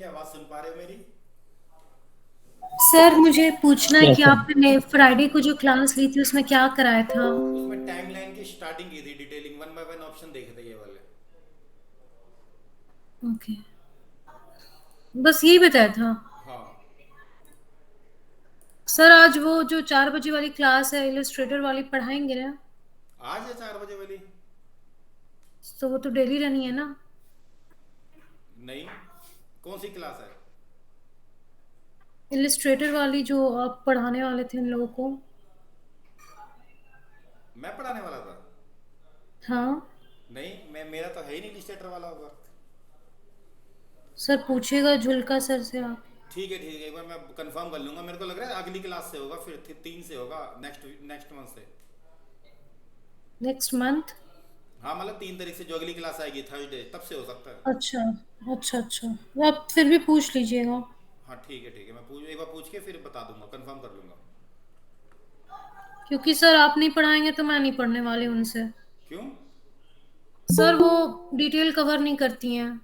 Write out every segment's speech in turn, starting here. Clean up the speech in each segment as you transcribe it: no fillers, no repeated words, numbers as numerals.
क्या आवाज सुन पा रहे हो मेरी? सर मुझे पूछना है यस कि सर। आपने फ्राइडे को जो क्लास ली थी उसमें क्या कराया था। उसमें टाइमलाइन की स्टार्टिंग की थी, detailing one by one option देखे थे ये वाले। ओके, बस यही बताया था। हाँ। सर आज वो जो 4 बजे वाली क्लास है इलस्ट्रेटर वाली पढ़ाएंगे ना? आज है 4 बजे वाली? तो वो तो डेली रहनी है ना? नहीं। कौन सी क्लास है? इलस्ट्रेटर वाली जो आप पढ़ाने वाले थे इन लोगों को। मैं पढ़ाने वाला था? हाँ। नहीं, मैं मेरा तो है ही नहीं लिस्टेटर वाला होगा। सर पूछेगा झुलका सर से आप। ठीक है, एक बार मैं कंफर्म कर लूंगा। मेरे को लग रहा है अगली क्लास से होगा, फिर 3 से होगा, नेक्स्ट नेक्स्ट मंथ से। Next month? हाँ, मतलब 3 तारीख से जो अगली क्लास आएगी थर्सडे, तब से हो सकता है। अच्छा अच्छा अच्छा, आप फिर भी पूछ लीजिएगा। हाँ ठीक है, मैं एक बार पूछ के फिर बता दूंगा, कंफर्म कर लूंगा। क्योंकि सर आप नहीं पढ़ाएंगे तो मैं नहीं पढ़ने वाली उनसे। क्यों? सर वो डिटेल कवर नहीं करती हैं,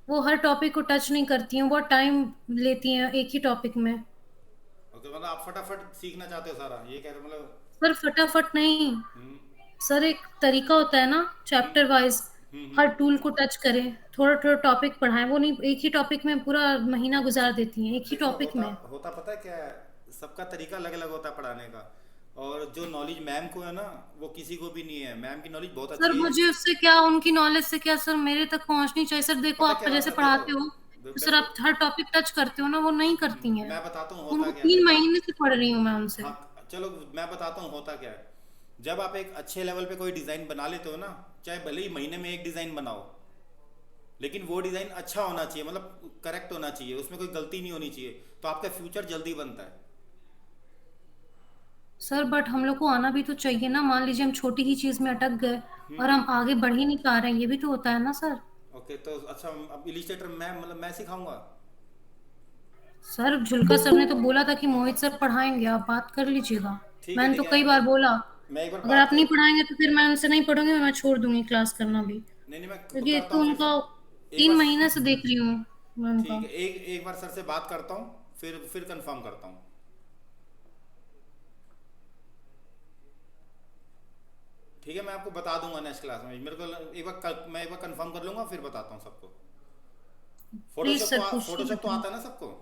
वो हर टॉपिक को टच नहीं करती हैं, बहुत टाइम लेती हैं एक ही टॉपिक में। ओके, मतलब आप फटाफट सीखना चाहते हो सारा, ये कह रहे हो मतलब? सर फटाफट नहीं, हम्म। सर एक तरीका होता है ना, हम्म। चैप्टर वाइज हर हम्म। टूल को टच करें, थोड़ा थोड़ा टॉपिक पढ़ाएं। वो नहीं एक ही टॉपिक में पूरा महीना गुजार देती हैं एक ही देखो, टॉपिक होता में। होता पता है क्या है? सबका तरीका अलग अलग होता है पढ़ाने का। और जो नॉलेज मैम को है ना, वो किसी को भी नहीं है। मैम की नॉलेज बहुत सर अच्छी है। मुझे उससे क्या, उनकी नॉलेज से क्या सर, मेरे तक पहुंचनी चाहिए। सर देखो पता आप क्या जैसे होता है, देखो। पढ़ाते हो तो सर देखो। आप हर टॉपिक टच करते हो ना, वो नहीं करती हैं। मैं बताता हूँ होता उनको क्या है, तीन देखो। महीने से पढ़ रही हूँ मैं उनसे। हाँ। चलो, मैं बताता हूँ होता क्या है। जब आप एक अच्छे लेवल पे कोई डिज़ाइन बना लेते हो ना, चाहे भले ही महीने में एक डिज़ाइन बनाओ, लेकिन वो डिज़ाइन अच्छा होना चाहिए, मतलब करेक्ट होना चाहिए, उसमें कोई गलती नहीं होनी चाहिए। तो आपका फ्यूचर जल्दी बनता है। सर बट हम लोग को आना भी तो चाहिए ना, मान लीजिए हम छोटी ही चीज में अटक गए और हम आगे बढ़ ही नहीं पा रहे हैं, ये भी तो होता है ना सर। ओके, तो अच्छा, अब इलिस्ट्रेटर मैं, मतलब मैं सिखाऊंगा। सर झुलका सर ने तो बोला था कि मोहित सर पढ़ाएंगे, आप बात कर लीजिएगा। मैंने तो ठीक कई है, बार बोला, मैं एक बार अगर बात आप कर। नहीं पढ़ाएंगे तो फिर मैं उनसे नहीं पढ़ूंगी, मैं छोड़ दूंगी क्लास करना भी। नहीं नहीं, मैं क्योंकि एक करता तो हूँ फिर। उनका एक बार। 3 महीने से देख रही हूँ मैं ठीक उनका। है, एक एक बार सर से बात करता हूँ, फिर कंफर्म करता हूँ। ठीक है, मैं आपको बता दूंगा नेक्स्ट क्लास में। मेरे को मैं एक बार कंफर्म कर लूंगा, फिर बताता हूँ सबको। प्लीज फोटोशॉप सर तो पूछिए फोटोशॉप तो बेटा। आता है ना सबको?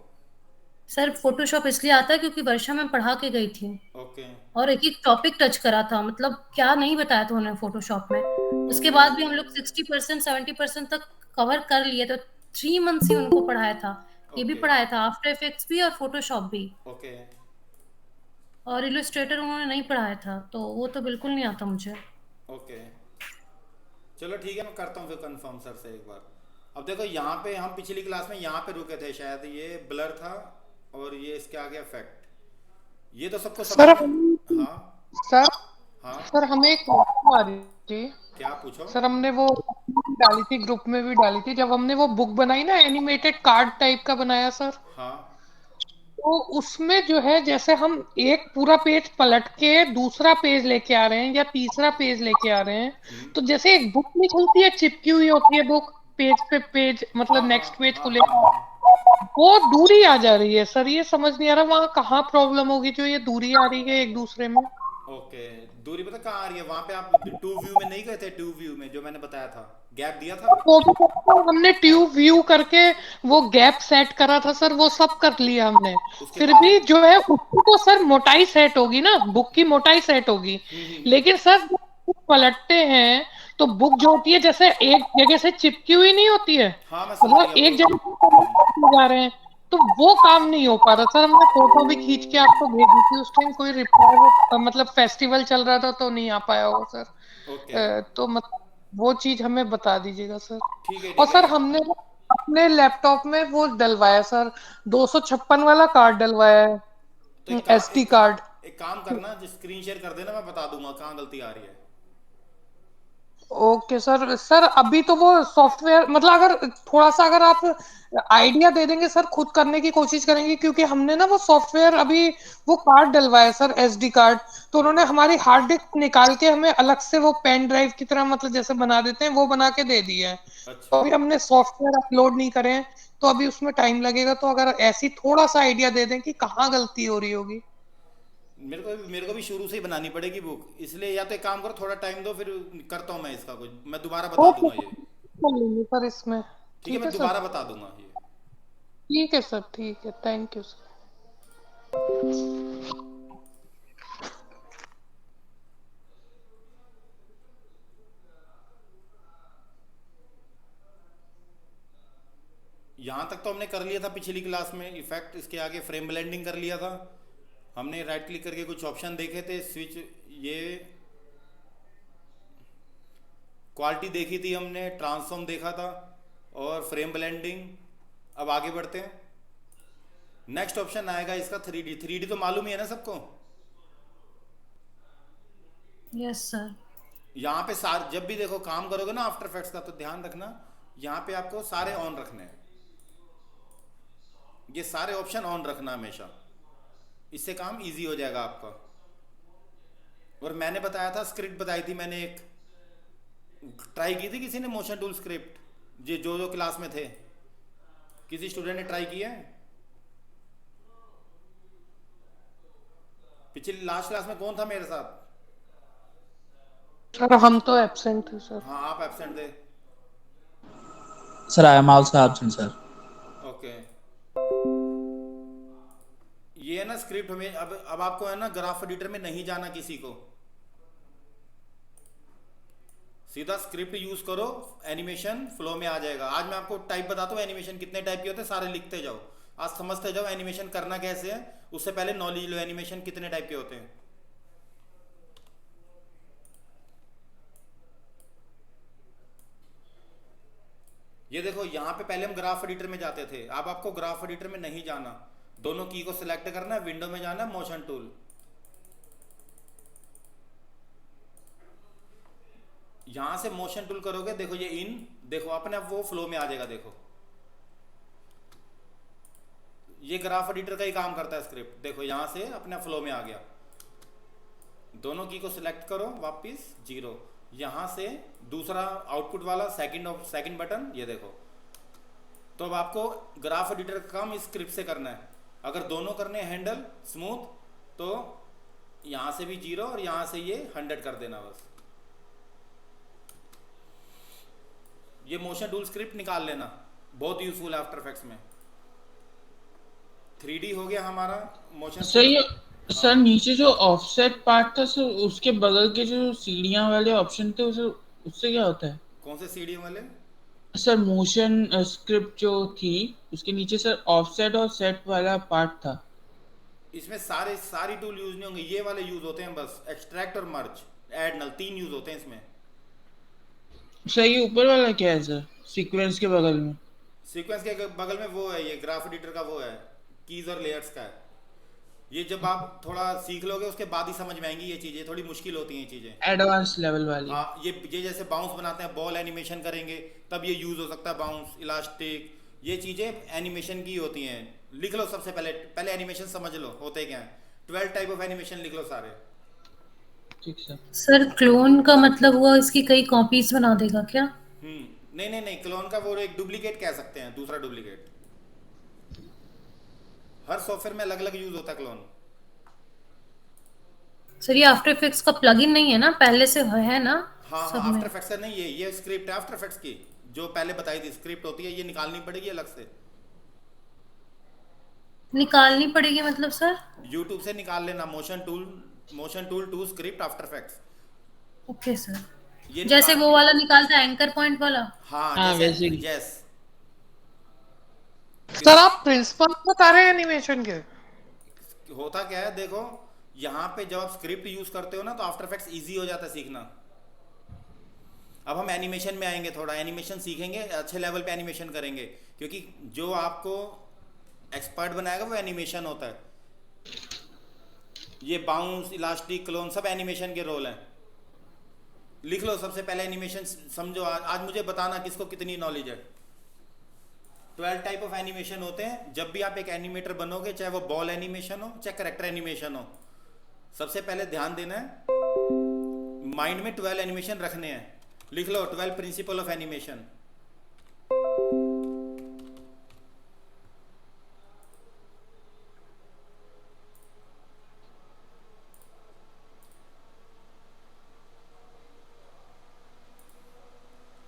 सर फोटोशॉप इसलिए आता है क्योंकि वर्षा में पढ़ा के गई थी ओके। और एक एक टॉपिक टच करा था, मतलब क्या नहीं बताया था उन्होंने फोटोशॉप में। उसके ओके। बाद भी हम लोग 60% 70% तक कवर कर लिए, तो 3 मंथ्स ही उनको पढ़ाया था। ये भी ओके। पढ़ाया था, आफ्टर इफेक्ट्स भी और फोटोशॉप भी। ओके। और इलस्ट्रेटर उन्होंने नहीं पढ़ाया था, तो वो तो बिल्कुल नहीं आता मुझे। ओके। चलो ठीक है, मैं करता हूँ फिर कंफर्म सर से एक बार। अब देखो, यहाँ पे हम पिछली क्लास में यहाँ पे रुके थे शायद, ये ब्लर था। और ये इसके आगे इफेक्ट। ये तो सबको समझ सर में। हाँ। सर हाँ। सर हमें एक प्रॉब्लम आ रही थी। क्या पूछो? सर हमने वो डाली थी, ग्रुप में भी डाली थी, जब हमने वो बुक बनाई ना, एनिमेटेड कार्ड टाइप का बनाया सर। हाँ। तो उसमें जो है, जैसे हम एक पूरा पेज पलट के दूसरा पेज लेके आ रहे हैं या तीसरा पेज लेके आ रहे हैं, तो जैसे एक बुक नहीं खुलती है, चिपकी हुई होती है बुक, पेज पे पेज, हाँ मतलब हाँ नेक्स्ट पेज हाँ खुले, हाँ हाँ। वो दूरी आ जा रही है सर। ये समझ नहीं आ रहा वहां कहाँ प्रॉब्लम होगी जो ये दूरी आ रही है एक दूसरे में। ओके। दूरी पता कहाँ आ रही है? वहां पे आप टू व्यू में नहीं गए थे? टू व्यू में जो मैंने बताया था, गैप दिया था। फोटो को हमने ट्यूब व्यू करके वो गैप सेट करा था सर, वो सब कर लिया हमने। उसके फिर बाद। भी जो है उसकी तो सर मोटाई सेट होगी ना, बुक की मोटाई सेट होगी। लेकिन सर जब बुक पलटते हैं तो बुक जो होती है जैसे एक जगह से चिपकी हुई नहीं होती है, हाँ, मैं समझ मतलब गया वो। एक जगह से पलट जा रहे हैं, तो वो काम नहीं हो पा रहा सर। हमने फोटो भी खींच के आपको भेजी थी, उस टाइम कोई रिप्लाई, मतलब फेस्टिवल चल रहा था तो नहीं आ पाया होगा सर। ओके। तो मतलब वो चीज हमें बता दीजिएगा सर। ठीक है और ठीक है। सर हमने ना अपने लैपटॉप में वो डलवाया सर, 256 वाला कार्ड डलवाया तो है, एसडी कार्ड। एक काम करना, जो स्क्रीन शेयर कर देना, मैं बता दूंगा कहाँ गलती आ रही है। Okay sir. सर अभी तो वो सॉफ्टवेयर मतलब अगर थोड़ा सा अगर आप आइडिया दे देंगे सर, खुद करने की कोशिश करेंगे, क्योंकि हमने ना वो सॉफ्टवेयर अभी वो कार्ड डलवाया सर, एसडी कार्ड। तो उन्होंने हमारी हार्ड डिस्क निकाल के हमें अलग से वो पेन ड्राइव की तरह मतलब जैसे बना देते हैं, वो बना के दे दिया है। तो अच्छा, अभी हमने सॉफ्टवेयर अपलोड नहीं करे हैं, तो अभी उसमें टाइम लगेगा। तो अगर ऐसी थोड़ा सा आइडिया दे दें कि कहाँ गलती हो रही होगी। मेरे को भी शुरू से ही बनानी पड़ेगी बुक, इसलिए या तो एक काम करो, थोड़ा टाइम दो, फिर करता हूँ मैं इसका कुछ, मैं दोबारा बता ओके दूंगा ये। कर लेंगे सर इसमें। ठीक है, ठीक मैं है सर। दोबारा बता दूंगा ये। ठीक है सर, ठीक है, थैंक यू सर। यहाँ तक तो हमने कर लिया था पिछली क्लास में, इफेक्ट इसके आगे फ्रेम ब्लेंडिंग कर लिया था हमने, राइट क्लिक करके कुछ ऑप्शन देखे थे, स्विच, ये क्वालिटी देखी थी हमने, ट्रांसफॉर्म देखा था, और फ्रेम ब्लेंडिंग। अब आगे बढ़ते हैं। नेक्स्ट ऑप्शन आएगा इसका 3D। 3D तो मालूम ही है ना सबको। Yes sir. यहाँ पे सार जब भी देखो काम करोगे ना आफ्टर इफेक्ट्स का, तो ध्यान रखना यहाँ पे आपको सारे ऑन रखने हैं, ये सारे ऑप्शन ऑन रखना हमेशा, इससे काम इजी हो जाएगा आपका। और मैंने बताया था, स्क्रिप्ट बताई थी मैंने एक, ट्राई की थी किसी ने मोशन टूल स्क्रिप्ट, जो जो क्लास में थे, किसी स्टूडेंट ने ट्राई किया है? पिछली लास्ट क्लास में कौन था मेरे साथ? सर हम तो एब्सेंट थे सर। हाँ, आप एब्सेंट थे। Sir, I am also absent, sir. Okay, ये है ना स्क्रिप्ट, हमें अब आपको है ना ग्राफ एडिटर में नहीं जाना किसी को, सीधा स्क्रिप्ट यूज करो, एनिमेशन फ्लो में आ जाएगा। आज मैं आपको टाइप बताता हूँ, एनिमेशन कितने टाइप के होते हैं सारे लिखते जाओ, आज समझते जाओ एनिमेशन करना कैसे है। उससे पहले नॉलेज लो एनिमेशन कितने टाइप के होते हैं। ये देखो यहाँ पे पहले हम ग्राफ एडिटर में जाते थे, अब आपको ग्राफ एडिटर में नहीं जाना, दोनों की को सिलेक्ट करना है, विंडो में जाना है, मोशन टूल, यहां से मोशन टूल करोगे, देखो ये इन, देखो अपने आप वो फ्लो में आ जाएगा। देखो ये ग्राफ एडिटर का ही काम करता है स्क्रिप्ट, देखो यहां से अपने फ्लो में आ गया। दोनों की को सिलेक्ट करो, वापस जीरो, यहां से दूसरा आउटपुट वाला सेकंड बटन, ये देखो। तो अब आपको ग्राफ एडिटर का काम इस स्क्रिप्ट से करना है। अगर दोनों करने हैंडल स्मूथ, तो यहां से भी जीरो और यहां से ये 100 कर देना बस। ये मोशन टूल स्क्रिप्ट निकाल लेना, बहुत यूजफुल है आफ्टर इफेक्ट्स में। 3D हो गया हमारा मोशन सर टूल। ये हाँ, सर नीचे जो ऑफसेट पार्ट था सर, उसके बगल के जो सीढ़ियां वाले ऑप्शन थे सर, उससे क्या होता है? कौन से सीडी वाले? सर मोशन स्क्रिप्ट जो थी, उसके नीचे सर ऑफसेट और सेट वाला पार्ट था। इसमें सारी टूल यूज नहीं होंगे, ये वाले यूज होते हैं बस, एक्सट्रैक्ट और मर्ज, ऐड नल, 3 यूज होते हैं इसमें। सर ये ऊपर वाला क्या है सर, सीक्वेंस के बगल में? सीक्वेंस के बगल में वो है, ये ग्राफ एडिटर का वो है, कीज और लेयर्स का है। ये जब आप थोड़ा सीख लोगे उसके बाद ही समझ में आएंगी ये चीज़ें, थोड़ी मुश्किल होती हैं ये चीज़ें। एडवांस लेवल वाली? हाँ, ये जैसे बाउंस बनाते हैं, बॉल एनिमेशन करेंगे तब ये यूज हो सकता है, बाउंस, इलास्टिक, ये चीज़ें एनिमेशन की होती हैं। लिख लो सबसे पहले, एनिमेशन समझ लो होते क्या हैं, 12 टाइप ऑफ एनिमेशन लिख लो सारे। ठीक सर। सर क्लोन का मतलब हुआ इसकी कई कॉपीज बना देगा क्या? नहीं नहीं नहीं, क्लोन का वो एक डुप्लीकेट कह सकते हैं, दूसरा डुप्लीकेट। हर सॉफ्टवेयर में अलग अलग यूज होता है क्लोन। सर ये आफ्टर इफेक्ट्स का प्लगइन नहीं है ना, पहले से है ना हाँ हाँ, सब में? आफ्टर इफेक्ट्स का नहीं, ये स्क्रिप्ट है आफ्टर इफेक्ट्स की, जो पहले बताई थी स्क्रिप्ट होती है, ये निकालनी पड़ेगी अलग से। निकालनी पड़ेगी मतलब सर? यूट्यूब से निकाल लेना, motion tool to script after effects, okay sir. ये जैसे निकाल। वो वाला निकालता है एंकर पॉइंट वाला। हाँ, हाँ जैसे, वैसे ही। यस। सर आप प्रिंसिपल बता रहे हैं एनिमेशन के? होता क्या है देखो, यहाँ पे जब आप स्क्रिप्ट यूज करते हो ना, तो आफ्टर इफेक्ट्स इजी हो जाता है सीखना। अब हम एनिमेशन में आएंगे, थोड़ा एनिमेशन सीखेंगे, अच्छे लेवल पे एनिमेशन करेंगे, क्योंकि जो आपको एक्सपर्ट बनाएगा वो एनिमेशन होता है। ये बाउंस, इलास्टिक, क्लोन सब एनिमेशन के रोल हैं। लिख लो सबसे पहले एनिमेशन समझो। आज मुझे बताना किसको कितनी नॉलेज है। 12 टाइप ऑफ एनिमेशन होते हैं। जब भी आप एक एनिमेटर बनोगे, चाहे वो बॉल एनिमेशन हो चाहे करेक्टर एनिमेशन हो, सबसे पहले ध्यान देना है माइंड में 12 एनिमेशन रखने हैं। लिख लो 12 प्रिंसिपल ऑफ एनिमेशन।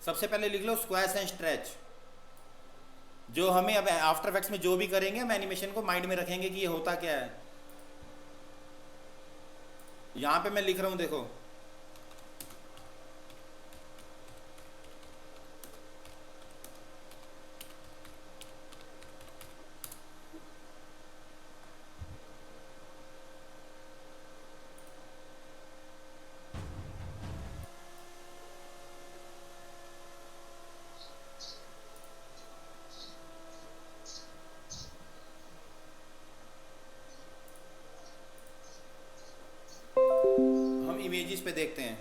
सबसे पहले लिख लो स्क्वैश एंड स्ट्रेच। जो हमें अब आफ्टर इफेक्ट्स में जो भी करेंगे, हम एनिमेशन को माइंड में रखेंगे कि ये होता क्या है। यहां पे मैं लिख रहा हूं, देखो हम इमेजेस पे देखते हैं।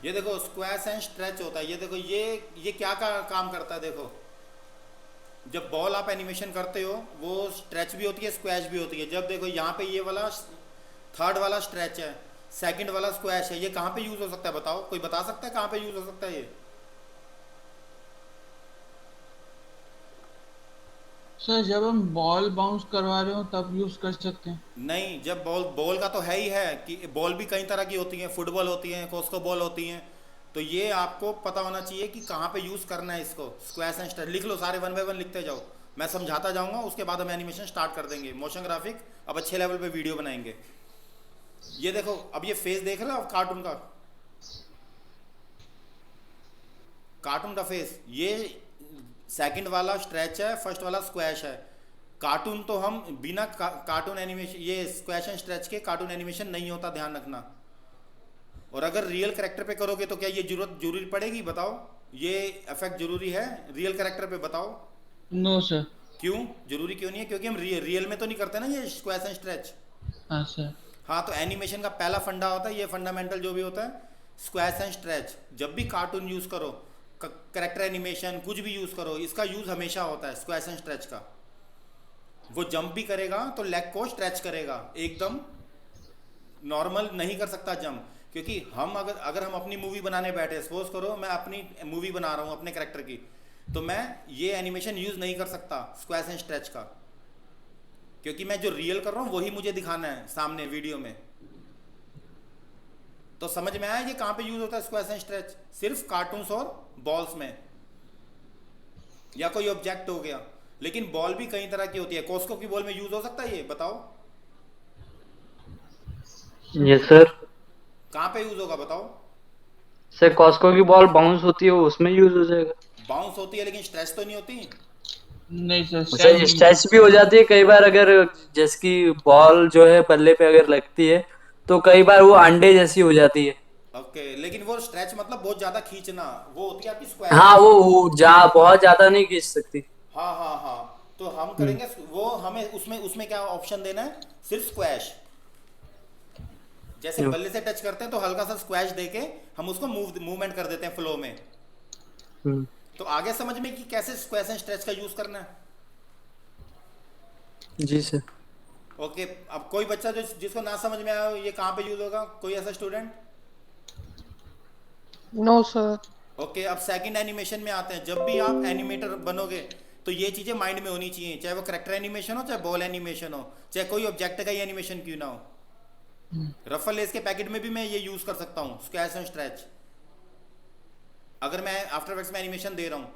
ये देखो स्क्वैश एंड स्ट्रेच होता है। ये देखो ये क्या काम करता है। देखो जब बॉल आप एनिमेशन करते हो, वो स्ट्रेच भी होती है स्क्वैश भी होती है। जब देखो यहाँ पे ये वाला थर्ड वाला स्ट्रेच है, सेकंड वाला स्क्वैश है, ये कहाँ पे यूज हो सकता है बताओ? कोई बता सकता है कहाँ पे यूज हो सकता है ये? सर जब हम बॉल बाउंस करवा रहे हो तब यूज कर सकते हैं। नहीं, जब बॉल का तो है ही है कि बॉल भी कई तरह की होती है। फुटबॉल होती है, कोस्को बॉल होती हैं। तो ये आपको पता होना चाहिए कि कहाँ पे यूज करना है इसको। स्क्वैश एंड स्ट्रेच लिख लो, सारे 1 बाय 1 लिखते जाओ। मैं समझाता जाऊंगा, उसके बाद हम एनिमेशन स्टार्ट कर देंगे। मोशन ग्राफिक अब अच्छे लेवल पे वीडियो बनाएंगे। ये देखो, अब ये फेस देख रहे हो कार्टून का, कार्टून का फेस। ये सेकंड वाला स्ट्रेच है, फर्स्ट वाला स्क्वैश है। कार्टून तो हम बिना कार्टून एनिमेशन, ये स्क्वैश एंड स्ट्रेच के कार्टून एनिमेशन नहीं होता, ध्यान रखना। और अगर रियल कैरेक्टर पे करोगे तो क्या ये जरूरी पड़ेगी बताओ? ये इफेक्ट जरूरी है रियल कैरेक्टर पे? बताओ। No sir. क्यों जरूरी क्यों नहीं है? क्योंकि हम रियल में तो नहीं करते ना ये स्क्वैश एंड स्ट्रेच। हाँ सर। हाँ, तो एनिमेशन का पहला फंडा होता है, ये फंडामेंटल जो भी होता है, स्क्वैश एंड स्ट्रेच। जब भी कार्टून यूज करो, कैरेक्टर एनिमेशन कुछ भी यूज करो, इसका यूज हमेशा होता है स्क्वैश एंड स्ट्रेच का। वो जंप भी करेगा तो लेग को स्ट्रेच करेगा, एकदम नॉर्मल नहीं कर सकता जंप। क्योंकि हम अगर हम अपनी मूवी बनाने बैठे, सपोज करो मैं अपनी मूवी बना रहा हूँ अपने कैरेक्टर की, तो मैं ये एनिमेशन यूज नहीं कर सकता स्क्वैश एंड स्ट्रेच का। क्योंकि मैं जो रियल कर रहा हूँ वही मुझे दिखाना है सामने वीडियो में। तो समझ में आया ये कहाँ पे यूज होता है स्क्वैश एंड स्ट्रेच? सिर्फ कार्टून्स और बॉल्स में, या कोई ऑब्जेक्ट हो गया। लेकिन बॉल भी कई तरह की होती है। कोस्को की बॉल में यूज हो सकता है ये? बताओ। Yes sir. कहाँ पे यूज होगा बताओ? सर कॉस्को की बॉल बाउंस होती है, वो उसमें यूज हो जाएगा। बाउंस होती है लेकिन स्ट्रेच तो नहीं होती। नहीं सर, सर स्ट्रेच भी हो जाती है कई बार, अगर जैसे कि बॉल जो है बल्ले पे अगर लगती है तो कई बार वो अंडे जैसी हो जाती है। ओके, लेकिन वो स्ट्रेच मतलब बहुत ज्यादा खींचना, वो होती है आपकी स्क्वायर। हाँ, वो बहुत ज्यादा नहीं खींच सकती। हाँ हाँ हाँ, तो हम करेंगे वो, हमें उसमें उसमें क्या ऑप्शन देना है? सिर्फ स्क्वैश। जैसे बल्ले से टच करते हैं तो हल्का सा स्क्वैश देके हम उसको मूवमेंट कर देते हैं फ्लो में। तो आगे समझ में कि कैसे स्क्वैश एंड स्ट्रेच का यूज करना है। जी सर। ओके, अब कोई बच्चा जिसको ना समझ में आया ये कहाँ पे यूज होगा? कोई ऐसा स्टूडेंट? No sir. ओके, अब सेकंड एनिमेशन में आते हैं। जब भी आप एनिमेटर बनोगे तो ये चीजें माइंड में होनी चाहिए, चाहे वो करेक्टर एनिमेशन हो, चाहे बॉल एनिमेशन हो, चाहे कोई ऑब्जेक्ट का ही एनिमेशन क्यों ना हो। रफल लेस के पैकेट में भी मैं ये यूज कर सकता हूँ स्क्वैश एंड स्ट्रेच, अगर मैं आफ्टर इफेक्ट्स में एनिमेशन दे रहा हूँ।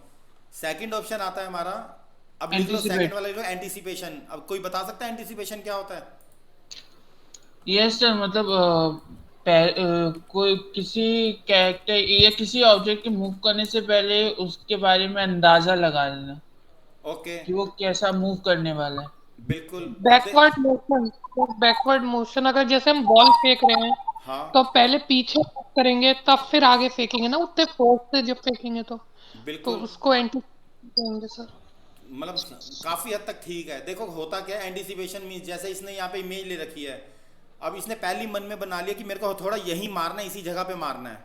सेकंड ऑप्शन आता है हमारा, अब लिख लो सेकंड वाला, लिख लो एंटीसिपेशन। अब कोई बता सकता है एंटीसिपेशन क्या होता है? यस सर, मतलब कोई किसी कैरेक्टर या किसी ऑब्जेक्ट के मूव करने से पहले उसके बारे में अंदाजा लगा लेना। ओके, कि वो कैसा मूव करने वाला है। बिल्कुल। बैकवर्ड मोशन, बैकवर्ड मोशन अगर जैसे हम बॉल फेंक रहे हैं, हाँ, तो पहले पीछे करेंगे तब फिर आगे फेंकेंगे ना, उतने फोर्स से जब फेंकेंगे तो बिल्कुल। उसको एंटी कहेंगे सर। मतलब काफी हद तक ठीक है। देखो होता क्या है, एंटीसिपेशन मींस जैसे इसने यहाँ पे इमेज ले रखी है, अब इसने पहली मन में बना लिया कि मेरे को थोड़ा यहीं मारना है, इसी जगह पे मारना है,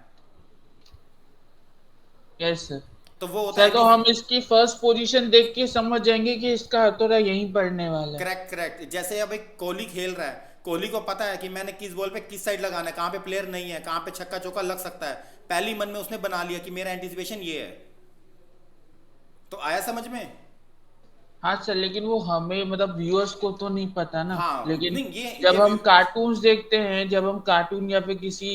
यस सर। तो वो होता सर है तो हम इसकी फर्स्ट पोजीशन देख के समझ जाएंगे कि इसका हथौड़ा यहीं पड़ने वाला है। Correct correct. जैसे अब एक कोहली खेल रहा है, कोहली को पता है कि मैंने किस बॉल पे किस साइड लगाना है, कहाँ पे प्लेयर नहीं है, कहाँ पे छक्का चौका लग सकता है, पहली मन में उसने बना लिया कि मेरा एंटिसिपेशन ये है। तो आया समझ में? हाँ सर, लेकिन वो हमें मतलब व्यूअर्स को तो नहीं पता ना। हाँ लेकिन नहीं, जब ये हम कार्टून्स देखते हैं, जब हम कार्टून या फिर किसी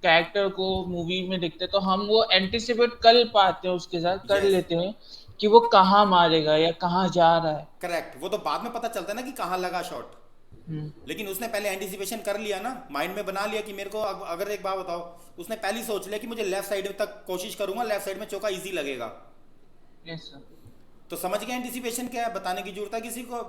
कैरेक्टर को मूवी में देखते हैं, तो हम वो एंटिसिपेट कर पाते हैं, उसके साथ कर यस लेते हैं कि वो कहाँ मारेगा या कहाँ जा रहा है। करेक्ट, वो तो बाद में पता चलता है ना कि कहाँ लगा शॉट, हम्म, लेकिन उसने पहले एंटिसिपेशन कर लिया ना, माइंड में बना लिया कि मेरे को अगर एक बात बताओ, उसने पहले ही सोच लिया कि मुझे लेफ्ट साइड तक कोशिश करूंगा, लेफ्ट साइड में चौका इजी लगेगा। Yes sir. तो समझ गए एंटिसिपेशन क्या है, बताने की जरूरत है किसी को?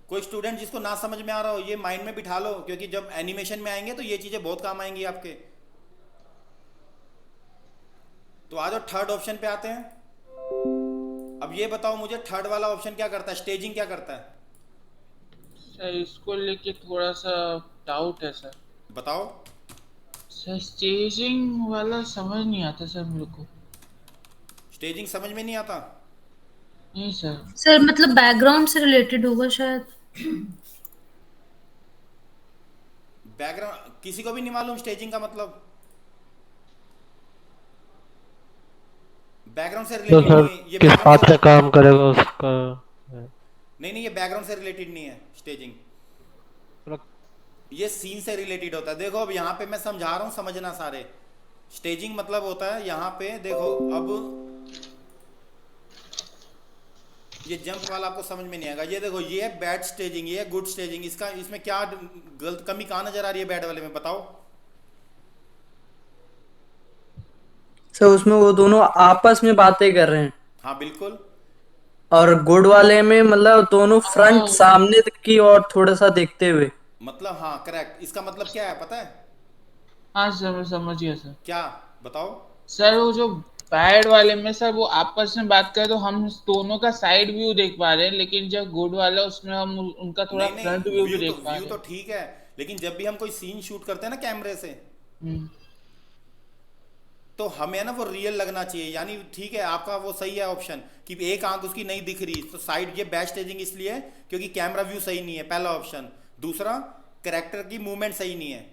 कोई स्टूडेंट जिसको ना समझ में आ रहा हो, ये माइंड में बिठा लो, क्योंकि जब एनिमेशन में आएंगे तो ये चीजें बहुत काम आएंगी आपके। तो आ जाओ थर्ड ऑप्शन पे आते हैं। अब ये बताओ मुझे, थर्ड वाला ऑप्शन क्या करता है, स्टेजिंग क्या करता है? सर इसको लेके थोड़ा सा डाउट है सर। बताओ। सर स्टेजिंग वाला समझ नहीं आता सर मेरे को। स्टेजिंग समझ में नहीं आता? नहीं सर। सर मतलब बैकग्राउंड से रिलेटेड होगा शायद। बैकग्राउंड किसी को भी नहीं मालूम स्टेजिंग का मतलब? बैकग्राउंड से तो रिलेटेड सर नहीं है ये, किस बैकग्राउंड बात से पे काम करेगा उसका है। नहीं, ये बैकग्राउंड से रिलेटेड नहीं है स्टेजिंग, ये सीन से रिलेटेड होता है। देखो अब यहाँ पे मैं समझा रहा हूँ, समझना सारे। स्टेजिंग मतलब होता है, यहाँ पे देखो, अब ये जंप वाला आपको समझ में नहीं आएगा। ये देखो, ये है बैड स्टेजिंग, ये है गुड स्टेजिंग। इसका इसमें क्या गलत कमी कहाँ नजर आ रही है बैड वाले में, बताओ? सर उसमें वो दोनों आपस में बातें कर रहे हैं, हाँ बिल्कुल। और गुड वाले में मतलब दोनों फ्रंट हाँ सामने की ओर थोड़ा सा देखते हुए। मतलब हाँ करेक्ट, इसका मतलब क्या है पता है? हाँ सर, मैं समझ गया सर। क्या बताओ? सर वो जो बैड वाले में सर वो आपस में बात करें तो हम दोनों का साइड व्यू देख पा रहे हैं, लेकिन जो गुड वाला उसमें हम उनका थोड़ा नहीं फ्रंट नहीं, व्यू भी देख पा व्यू रहे तो हैं। ठीक है, लेकिन जब भी हम कोई सीन शूट करते हैं ना कैमरे से, हम्म, तो हमें ना वो रियल लगना चाहिए। यानी ठीक है, आपका वो सही है ऑप्शन कि एक आंख उसकी नहीं दिख रही, तो साइड, ये बैड स्टेजिंग इसलिए है क्योंकि कैमरा व्यू सही नहीं है, पहला ऑप्शन। दूसरा, कैरेक्टर की मूवमेंट सही नहीं है,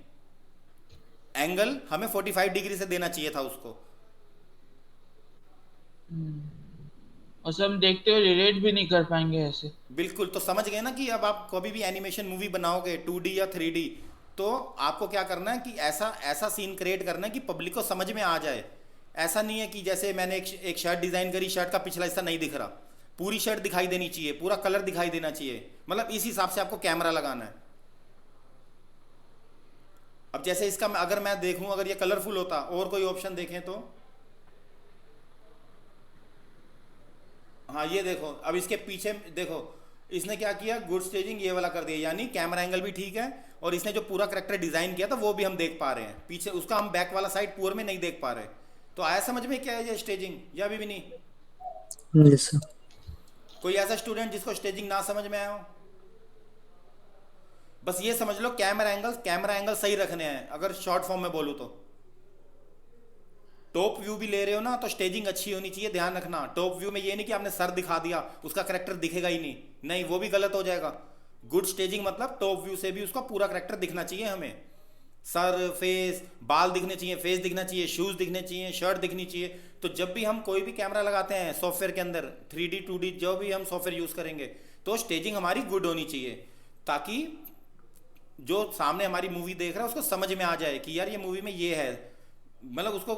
एंगल हमें 45 डिग्री से देना चाहिए था उसको। और सब हम देखते हुए रिलेट भी नहीं कर पाएंगे ऐसे। बिल्कुल, तो समझ गए ना कि अब आप कभी भी एनिमेशन मूवी बनाओगे 2D या 3D, तो आपको क्या करना है कि ऐसा ऐसा सीन क्रिएट करना है कि पब्लिक को समझ में आ जाए। ऐसा नहीं है कि जैसे मैंने एक शर्ट डिजाइन करी, शर्ट का पिछला हिस्सा नहीं दिख रहा, पूरी शर्ट दिखाई देनी चाहिए, पूरा कलर दिखाई देना चाहिए, मतलब इस हिसाब से आपको कैमरा लगाना है। अब जैसे इसका अगर मैं देखूं, अगर ये कलरफुल होता, और कोई ऑप्शन देखें तो, हाँ ये देखो, अब इसके पीछे देखो, इसने क्या किया, गुड स्टेजिंग ये वाला कर दिया, यानी कैमरा एंगल भी ठीक है, और इसने जो पूरा करेक्टर डिजाइन किया था वो भी हम देख पा रहे हैं पीछे, उसका हम बैक वाला साइड पूरे में नहीं देख पा रहे। तो आया समझ में क्या है ये स्टेजिंग, या अभी भी नहीं? जी सर। कोई ऐसा स्टूडेंट जिसको स्टेजिंग ना समझ में आया हो? बस ये समझ लो, कैमरा एंगल सही रखने हैं, अगर शॉर्ट फॉर्म में बोलूं तो। टॉप व्यू भी ले रहे हो ना, तो स्टेजिंग अच्छी होनी चाहिए, ध्यान रखना। टॉप व्यू में ये नहीं कि आपने सर दिखा दिया, उसका करेक्टर दिखेगा ही नहीं, नहीं वो भी गलत हो जाएगा। गुड स्टेजिंग मतलब टॉप व्यू से भी उसका पूरा करेक्टर दिखना चाहिए हमें, सर, फेस, बाल दिखने चाहिए, फेस दिखना चाहिए, शूज दिखने चाहिए, शर्ट दिखनी चाहिए। तो जब भी हम कोई भी कैमरा लगाते हैं सॉफ्टवेयर के अंदर, 3D 2D जो भी हम सॉफ्टवेयर यूज करेंगे, तो स्टेजिंग हमारी गुड होनी चाहिए, ताकि जो सामने हमारी मूवी देख रहा है उसको समझ में आ जाए कि यार ये मूवी में ये है, मतलब उसको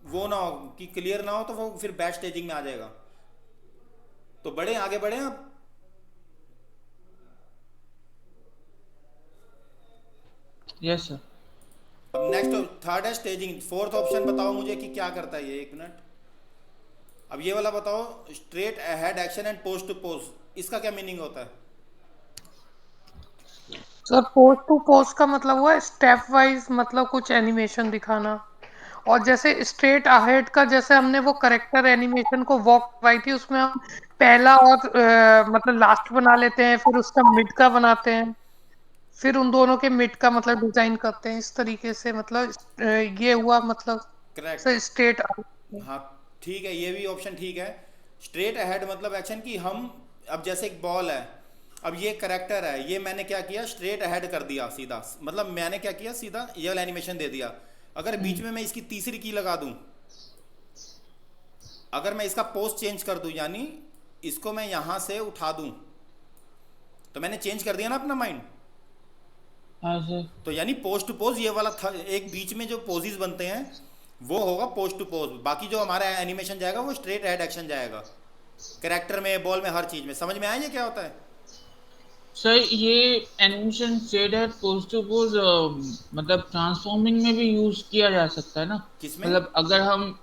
वो ना हो कि क्लियर ना हो, तो वो फिर बैड स्टेजिंग में आ जाएगा। तो बड़े आगे बढ़े आप। Yes sir. अब नेक्स्ट थर्ड है स्टेजिंग। फोर्थ ऑप्शन बताओ मुझे कि क्या करता है ये, एक मिनट। अब ये वाला बताओ, straight ahead action and pose to pose, इसका क्या मीनिंग होता है? सर पोस्ट टू पोस्ट का मतलब हुआ स्टेप वाइज, मतलब कुछ एनिमेशन दिखाना, और जैसे स्ट्रेट अहेड का जैसे हमने वो करेक्टर एनिमेशन को वॉक करवाई थी, उसमें हम पहला और मतलब लास्ट बना लेते हैं, फिर उसका मिड का बनाते हैं, फिर उन दोनों के मिड का मतलब डिजाइन करते हैं इस तरीके से, मतलब ये हुआ मतलब करेक्ट। से स्ट्रेट। हाँ ठीक है, ये भी ऑप्शन ठीक है। स्ट्रेट अहेड मतलब एक्शन की हम, अब जैसे एक बॉल है, अब ये करेक्टर है, ये मैंने क्या किया, स्ट्रेट अहेड कर दिया सीधा, मतलब मैंने क्या किया, सीधा ये वाला एनिमेशन दे दिया। अगर बीच में मैं इसकी तीसरी की लगा दूं, अगर मैं इसका पोज चेंज कर दूं, यानी इसको मैं यहां से उठा दूं, तो मैंने चेंज कर दिया ना अपना माइंड। हाँ सर। तो यानी पोज टू पोज ये वाला था, एक बीच में जो पोजेस बनते हैं वो होगा पोज टू पोज, बाकी जो हमारा एनिमेशन जाएगा वो स्ट्रेट हेड एक्शन जाएगा, कैरेक्टर में, बॉल में, हर चीज में। समझ में आया ये क्या होता है? सर ये एनिमेशन शेड है पोज टू पोज, मतलब ट्रांसफॉर्मिंग में भी यूज किया जा सकता है ना? किसमें? मतलब अगर हम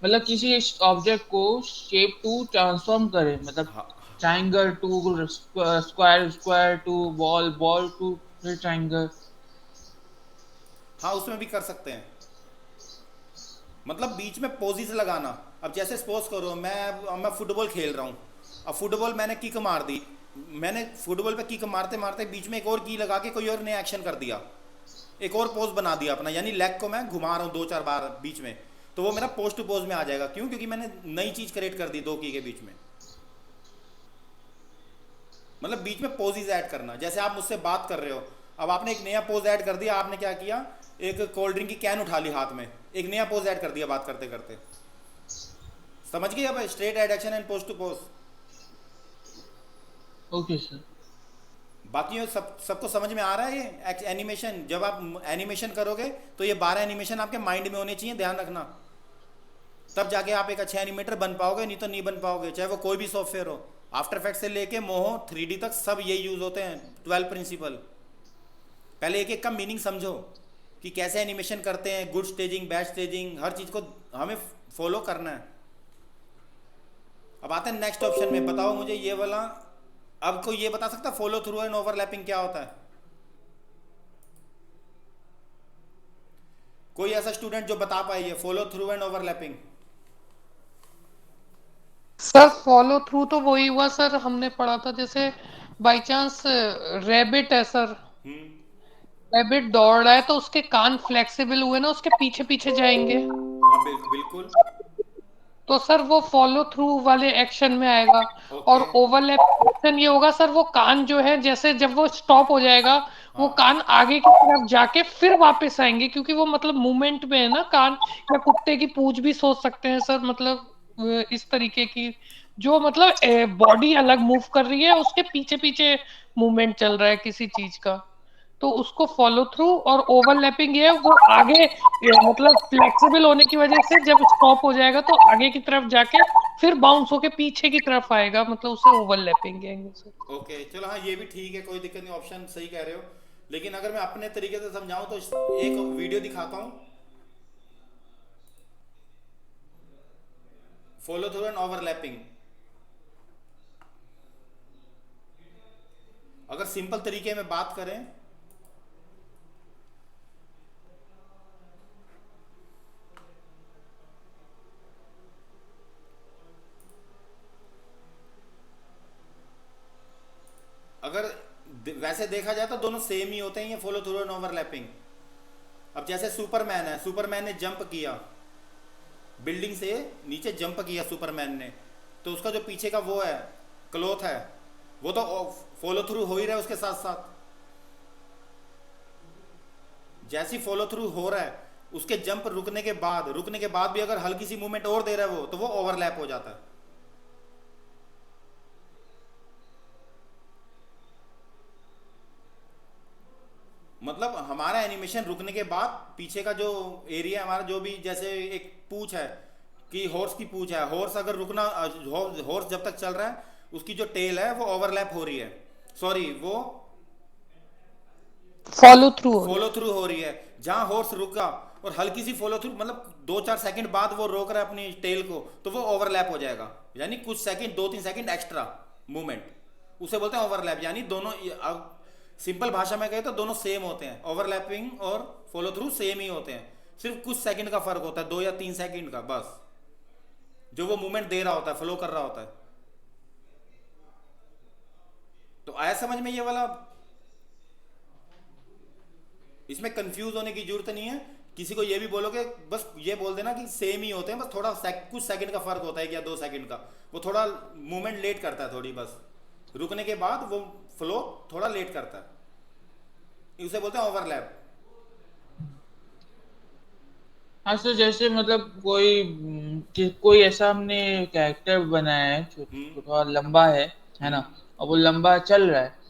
मतलब किसी ऑब्जेक्ट को शेप टू ट्रांसफॉर्म करें, मतलब हाँ triangle to square, square to ball, ball to फिर ट्रायंगल। हाँ, उसमें भी कर सकते हैं, मतलब बीच में पोजेस लगाना। अब जैसे सपोज करो मैं फुटबॉल खेल रहा हूँ, अब फुटबॉल मैंने किक मार दी, मैंने फुटबॉल पे किक मारते मारते बीच में एक और की लगा के कोई और नया एक्शन कर दिया, एक और पोज बना दिया अपना, यानी लेग को मैं घुमा रहा हूँ 2-4 बार बीच में, तो वो मेरा पोज टू पोज में आ जाएगा। क्यों? क्योंकि मैंने नई चीज क्रिएट कर दी दो की के बीच में। मतलब बीच में पोजेज ऐड करना, जैसे आप मुझसे बात कर रहे हो, अब आपने एक नया पोज ऐड कर दिया, आपने क्या किया, एक कोल्ड ड्रिंक की कैन उठा ली हाथ में, एक नया पोज ऐड कर दिया बात करते करते। समझ गए? अब straight ahead action and pose to pose. Okay sir. बाकी ये सबको समझ में आ रहा है ये एनिमेशन? जब आप एनिमेशन करोगे तो ये 12 एनिमेशन आपके माइंड में होने चाहिए, ध्यान रखना, तब जाके आप एक अच्छे एनिमेटर बन पाओगे, नहीं तो नहीं बन पाओगे, चाहे वो कोई भी सॉफ्टवेयर हो। आफ्टर इफेक्ट से लेके मोहो 3D तक सब यही यूज होते हैं, 12 प्रिंसिपल। पहले एक एक का मीनिंग समझो कि कैसे एनिमेशन करते हैं, गुड स्टेजिंग, बैड स्टेजिंग, हर चीज को हमें फॉलो करना है। अब आते हैं नेक्स्ट ऑप्शन में, बताओ मुझे ये वाला, अब कोई ये बता सकता फॉलो थ्रू एंड ओवरलैपिंग क्या होता है? कोई ऐसा स्टूडेंट जो बता पाए ये follow through and overlapping? Sir follow through तो वही हुआ सर, हमने पढ़ा था जैसे बाय चांस रैबिट है सर, हम्म। रैबिट दौड़ रहा है तो उसके कान फ्लेक्सिबल हुए ना, उसके पीछे पीछे जाएंगे, हाँ बिल्कुल। तो सर वो फॉलो थ्रू वाले एक्शन में आएगा। और ओके। ओवरलैप एक्शन ये होगा सर, वो कान जो है जैसे जब वो स्टॉप हो जाएगा, वो हाँ कान आगे की तरफ जाके फिर वापस आएंगे, क्योंकि वो मतलब मूवमेंट में है ना कान। या कुत्ते की पूंछ भी सोच सकते हैं सर, मतलब इस तरीके की, जो मतलब बॉडी अलग मूव कर रही है, उसके पीछे पीछे मूवमेंट चल रहा है किसी चीज का, तो उसको फॉलो थ्रू। और ओवरलैपिंग ये है, वो आगे मतलब फ्लेक्सिबल होने की वजह से जब स्टॉप हो जाएगा तो आगे की तरफ जाके फिर बाउंस होके पीछे की तरफ आएगा, मतलब उसे ओवरलैपिंग कहेंगे सर। ओके, चलो हाँ ये भी ठीक है, कोई दिक्कत नहीं, ऑप्शन सही कह रहे हो। लेकिन अगर मैं अपने तरीके से समझाऊं तो एक वीडियो दिखाता हूं, फॉलो थ्रू एंड ओवरलैपिंग। अगर सिंपल तरीके में बात करें, अगर वैसे देखा जाए तो दोनों सेम ही होते हैं, ये फॉलो थ्रू एंड ओवरलैपिंग। अब जैसे सुपरमैन है, सुपरमैन ने जंप किया, बिल्डिंग से नीचे जंप किया सुपरमैन ने, तो उसका जो पीछे का वो है, क्लॉथ है, वो तो फॉलो थ्रू हो ही रहा है उसके साथ साथ। जैसी फॉलो थ्रू हो रहा है, उसके जंप रुकने के बाद भी अगर हल्की सी मूवमेंट और दे रहा है वो, तो वो ओवरलैप हो जाता है। मतलब हमारा एनिमेशन रुकने के बाद पीछे का जो एरिया है हमारा, जो भी, जैसे एक पूंछ है कि हॉर्स की पूंछ है, हॉर्स अगर रुकना, हॉर्स जब तक चल रहा है उसकी जो टेल है वो ओवरलैप हो रही है, सॉरी वो फॉलो थ्रू फॉलो थ्रू हो रही है। जहां हॉर्स रुका और हल्की सी फॉलो थ्रू, मतलब 2-4 सेकंड बाद वो रोक रहा है अपनी टेल को, तो वो ओवरलैप हो जाएगा, यानी कुछ सेकंड, 2-3 सेकंड एक्स्ट्रा मूवमेंट, उसे बोलते हैं ओवरलैप। यानी दोनों, सिंपल भाषा में कहे तो दोनों सेम होते हैं, ओवरलैपिंग और फॉलो थ्रू सेम ही होते हैं। सिर्फ कुछ सेकंड का फर्क होता है, 2 या 3 सेकंड का बस, जो वो मूवमेंट दे रहा होता है, फ्लो कर रहा होता है। तो आया समझ में ये वाला? इसमें कंफ्यूज होने की जरूरत नहीं है। किसी को ये भी बोलोगे बस ये बोल देना कि सेम ही होते हैं, बस थोड़ा कुछ सेकंड का फर्क होता है, 1 या 2 सेकंड का, वो थोड़ा मूवमेंट लेट करता है थोड़ी, बस रुकने के बाद वो फ्लो थोड़ा लेट करता है, उसे बोलते हैं ओवरलैप। हाँ सर, जैसे मतलब कोई ऐसा हमने कैरेक्टर बनाया है जो थोड़ा लंबा है ना, और वो लंबा चल रहा है।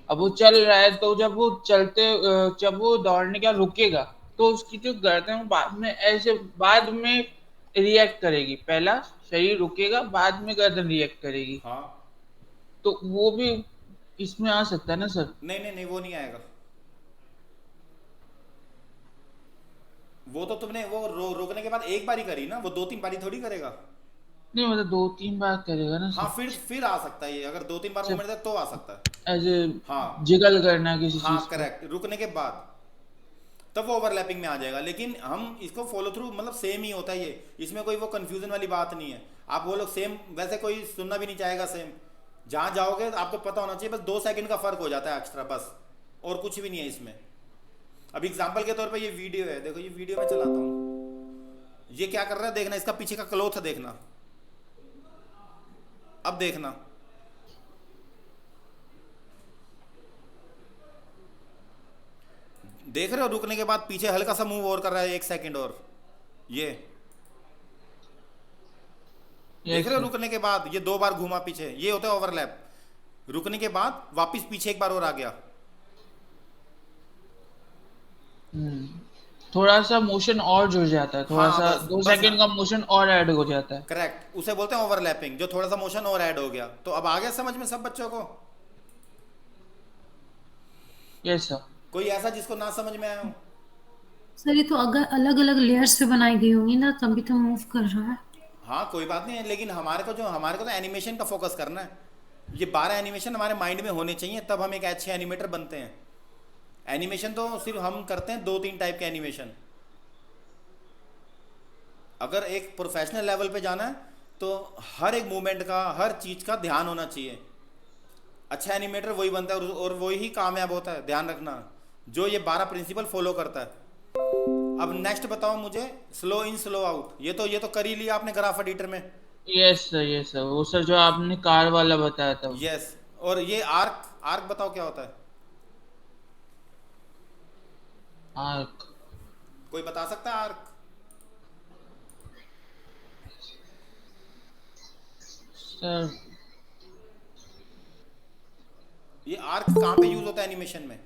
अब वो चल रहा है तो जब वो दौड़ने का रुकेगा तो उसकी जो गर्दन वो बाद में रिएक्ट करेगी। पहला शरीर रुकेगा, बाद में गर्दन रिएक्ट करेगी। हाँ, तो वो भी इसमें आ सकता है ना सर? नहीं नहीं नहीं, वो नहीं आएगा। वो तो तुमने वो रोकने के बाद एक बारी करी ना, वो 2-3 बारी थोड़ी करेगा। नहीं मतलब 2-3 बार करेगा ना हाँ, सर? फिर आ सकता है ये, अगर 2-3 बार मूवमेंट दे तो आ सकता है। एज ए हाँ जिगल करना किसी हाँ, चीज को। करेक्ट, रुकने के बाद तब वो ओवरलैपिंग में आ जाएगा। लेकिन हम इसको फॉलो थ्रू मतलब सेम ही होता है ये, इसमें कोई वो कंफ्यूजन वाली बात नहीं है। आप वो लोग सेम, वैसे कोई सुनना भी नहीं चाहेगा सेम, जहाँ जाओगे तो आपको पता होना चाहिए, बस 2 सेकंड का फर्क हो जाता है एक्स्ट्रा, बस, और कुछ भी नहीं है इसमें। अब एग्जाम्पल के तौर पे ये वीडियो है, देखो ये वीडियो मैं चलाता हूँ, ये क्या कर रहा है देखना, इसका पीछे का क्लोथ देखना, अब देखना, देख रहे हो, रुकने के बाद पीछे हल्का सा मूव और कर रहा है 1 सेकंड, और ये देख रहे हो, रुकने के बाद ये 2 बार घूमा पीछे, ये होता है ओवरलैप। रुकने के बाद वापस पीछे 1 बार और आ गया। थोड़ा सा मोशन और जुड़ जाता है, थोड़ा हाँ, सा बस 2 बस, सेकंड का हाँ, मोशन और ऐड हो जाता है। करेक्ट, उसे बोलते हैं ओवरलैपिंग, जो थोड़ा सा मोशन और ऐड हो गया। तो अब आ गया समझ में सब बच्चों को? Yes sir. कोई ऐसा जिसको ना समझ में आया हो? सर ये तो अगर अलग अलग लेयर्स पे बनाई गई होंगी ना, तभी तो मूव कर रहा है। हाँ, कोई बात नहीं है, लेकिन हमारे को तो एनिमेशन का फोकस करना है। ये 12 एनिमेशन हमारे माइंड में होने चाहिए, तब हम एक अच्छे एनिमेटर बनते हैं। एनिमेशन तो सिर्फ हम करते हैं 2-3 टाइप के एनिमेशन। अगर एक प्रोफेशनल लेवल पे जाना है तो हर एक मूवमेंट का, हर चीज़ का ध्यान होना चाहिए। अच्छा एनिमेटर वही बनता है और वही ही कामयाब होता है, ध्यान रखना, जो ये 12 प्रिंसिपल फॉलो करता है। अब नेक्स्ट बताओ मुझे, स्लो इन स्लो आउट, ये तो कर ही लिया आपने ग्राफ एडिटर में। यस सर, वो सर जो आपने कार वाला बताया था। यस, और ये आर्क बताओ क्या होता है? आर्क? कोई बता सकता है आर्क? सर ये आर्क कहाँ पे यूज होता है एनिमेशन में?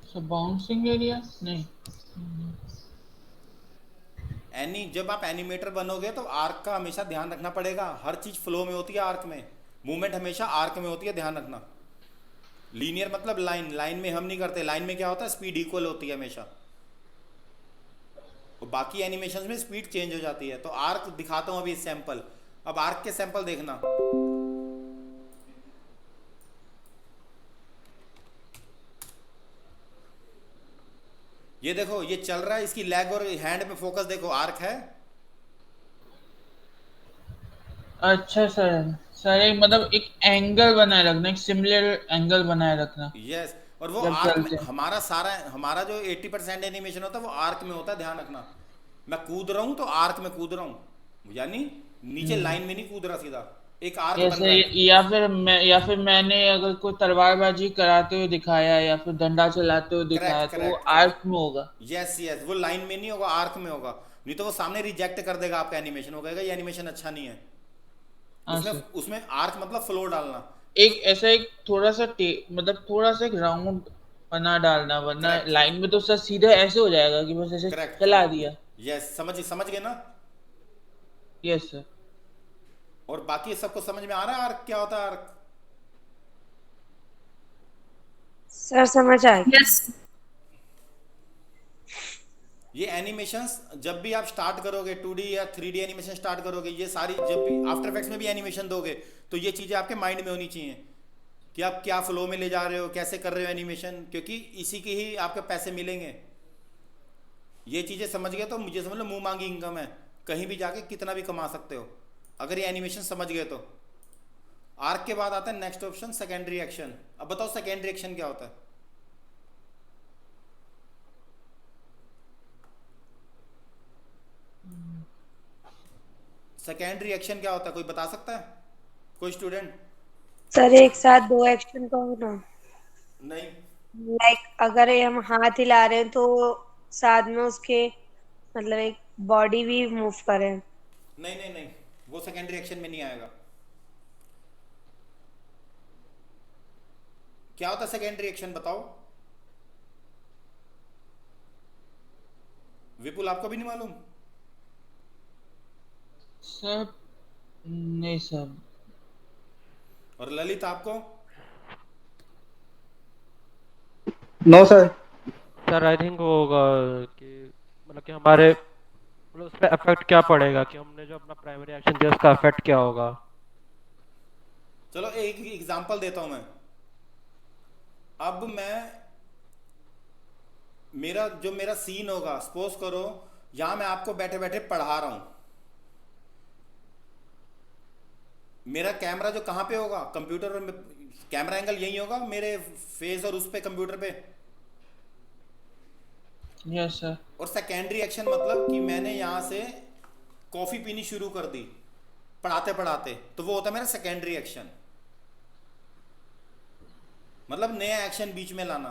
सर बाउंसिंग एरिया नहीं। जब आप एनिमेटर बनोगे तो आर्क का हमेशा ध्यान रखना पड़ेगा। हर चीज फ्लो में होती है आर्क में, मूवमेंट हमेशा आर्क में होती है, ध्यान रखना। लीनियर मतलब लाइन में हम नहीं करते। लाइन में क्या होता है, स्पीड इक्वल होती है हमेशा, और बाकी एनिमेशन में स्पीड चेंज हो जाती है। तो आर्क दिखाता हूं अभी सैंपल। अब आर्क के सैंपल देखना। ये देखो, ये चल रहा है, इसकी लेग और हैंड पे फोकस देखो, आर्क है। अच्छा सर एक मतलब एक एंगल बनाए रखना, एक सिमिलर एंगल बनाए रखना। यस, और वो जब आर्क में चलते हैं। हमारा जो 80% एनिमेशन होता है वो आर्क में होता है, ध्यान रखना। मैं कूद रहा हूं तो आर्क में कूद रहा हूं, यानी नीचे लाइन में नहीं कूद रहा, सीधा एक आर्क बन रहा है। या फिर मैंने अगर कोई तलवारबाजी कराते हुए दिखाया या फिर डंडा चलाते हुए दिखाया करेक्ट तो वो करेक्ट आर्क करेक्ट, में होगा। यस, वो लाइन में नहीं होगा, आर्क में होगा। नहीं तो वो सामने रिजेक्ट कर देगा आपका एनिमेशन, वो कहेगा ये एनिमेशन अच्छा नहीं है। हाँ उसमें सर। उसमें आर्क मतलब फ्लो डालना। एक ऐसा एक थोड़ा सा मतलब थोड़ा सा एक राउंड बना डालना, वरना करेक्ट लाइन में तो सर सीधा ऐसे हो जाएगा कि बस ऐसे करेक्ट चला करेक्ट, दिया। यस, समझ गए ना? Yes sir. और बाकी सबको समझ में आ रहा है आर्क क्या होता है? आर्क सर समझ आ गया। यस ये एनिमेशंस जब भी आप स्टार्ट करोगे 2D या 3D एनिमेशन स्टार्ट करोगे, ये सारी जब भी आफ्टर इफेक्ट्स में भी एनिमेशन दोगे तो ये चीज़ें आपके माइंड में होनी चाहिए कि आप क्या फ्लो में ले जा रहे हो, कैसे कर रहे हो एनिमेशन, क्योंकि इसी की ही आपके पैसे मिलेंगे। ये चीज़ें समझ गए तो मुझे समझ लो मुंह मांगी इनकम है, कहीं भी जाके कितना भी कमा सकते हो अगर ये एनिमेशन समझ गए तो। आर्क के बाद आता है नेक्स्ट ऑप्शन सेकेंडरी एक्शन। अब बताओ सेकेंडरी एक्शन क्या होता है? सेकेंडरी एक्शन क्या होता है, कोई बता सकता है? कोई स्टूडेंट? सर एक साथ दो एक्शन कहो ना। नहीं, लाइक अगर ये हम हाथ हिला रहे हैं तो साथ में उसके मतलब एक बॉडी भी मूव करें। नहीं नहीं नहीं, वो सेकेंडरी एक्शन में नहीं आएगा। क्या होता है सेकेंडरी एक्शन बताओ? विपुल आपको भी नहीं मालूम? सर नहीं सर। और ललित आपको? No sir. Sir I think वो होगा कि मतलब कि हमारे मतलब उस पर इफेक्ट क्या पड़ेगा, कि हमने जो अपना प्राइमरी एक्शन दिया उसका इफेक्ट क्या होगा। चलो एक एग्जांपल देता हूं मैं। अब मेरा सीन होगा, सपोज करो यहां मैं आपको बैठे बैठे पढ़ा रहा हूं। मेरा कैमरा जो कहां पे होगा, कंप्यूटर और कैमरा एंगल यही होगा मेरे फेस और उस पे कंप्यूटर पे। Yes sir. और सेकेंडरी एक्शन मतलब कि मैंने यहां से कॉफी पीनी शुरू कर दी पढ़ाते पढ़ाते, तो वो होता है मेरा सेकेंडरी एक्शन, मतलब नया एक्शन बीच में लाना।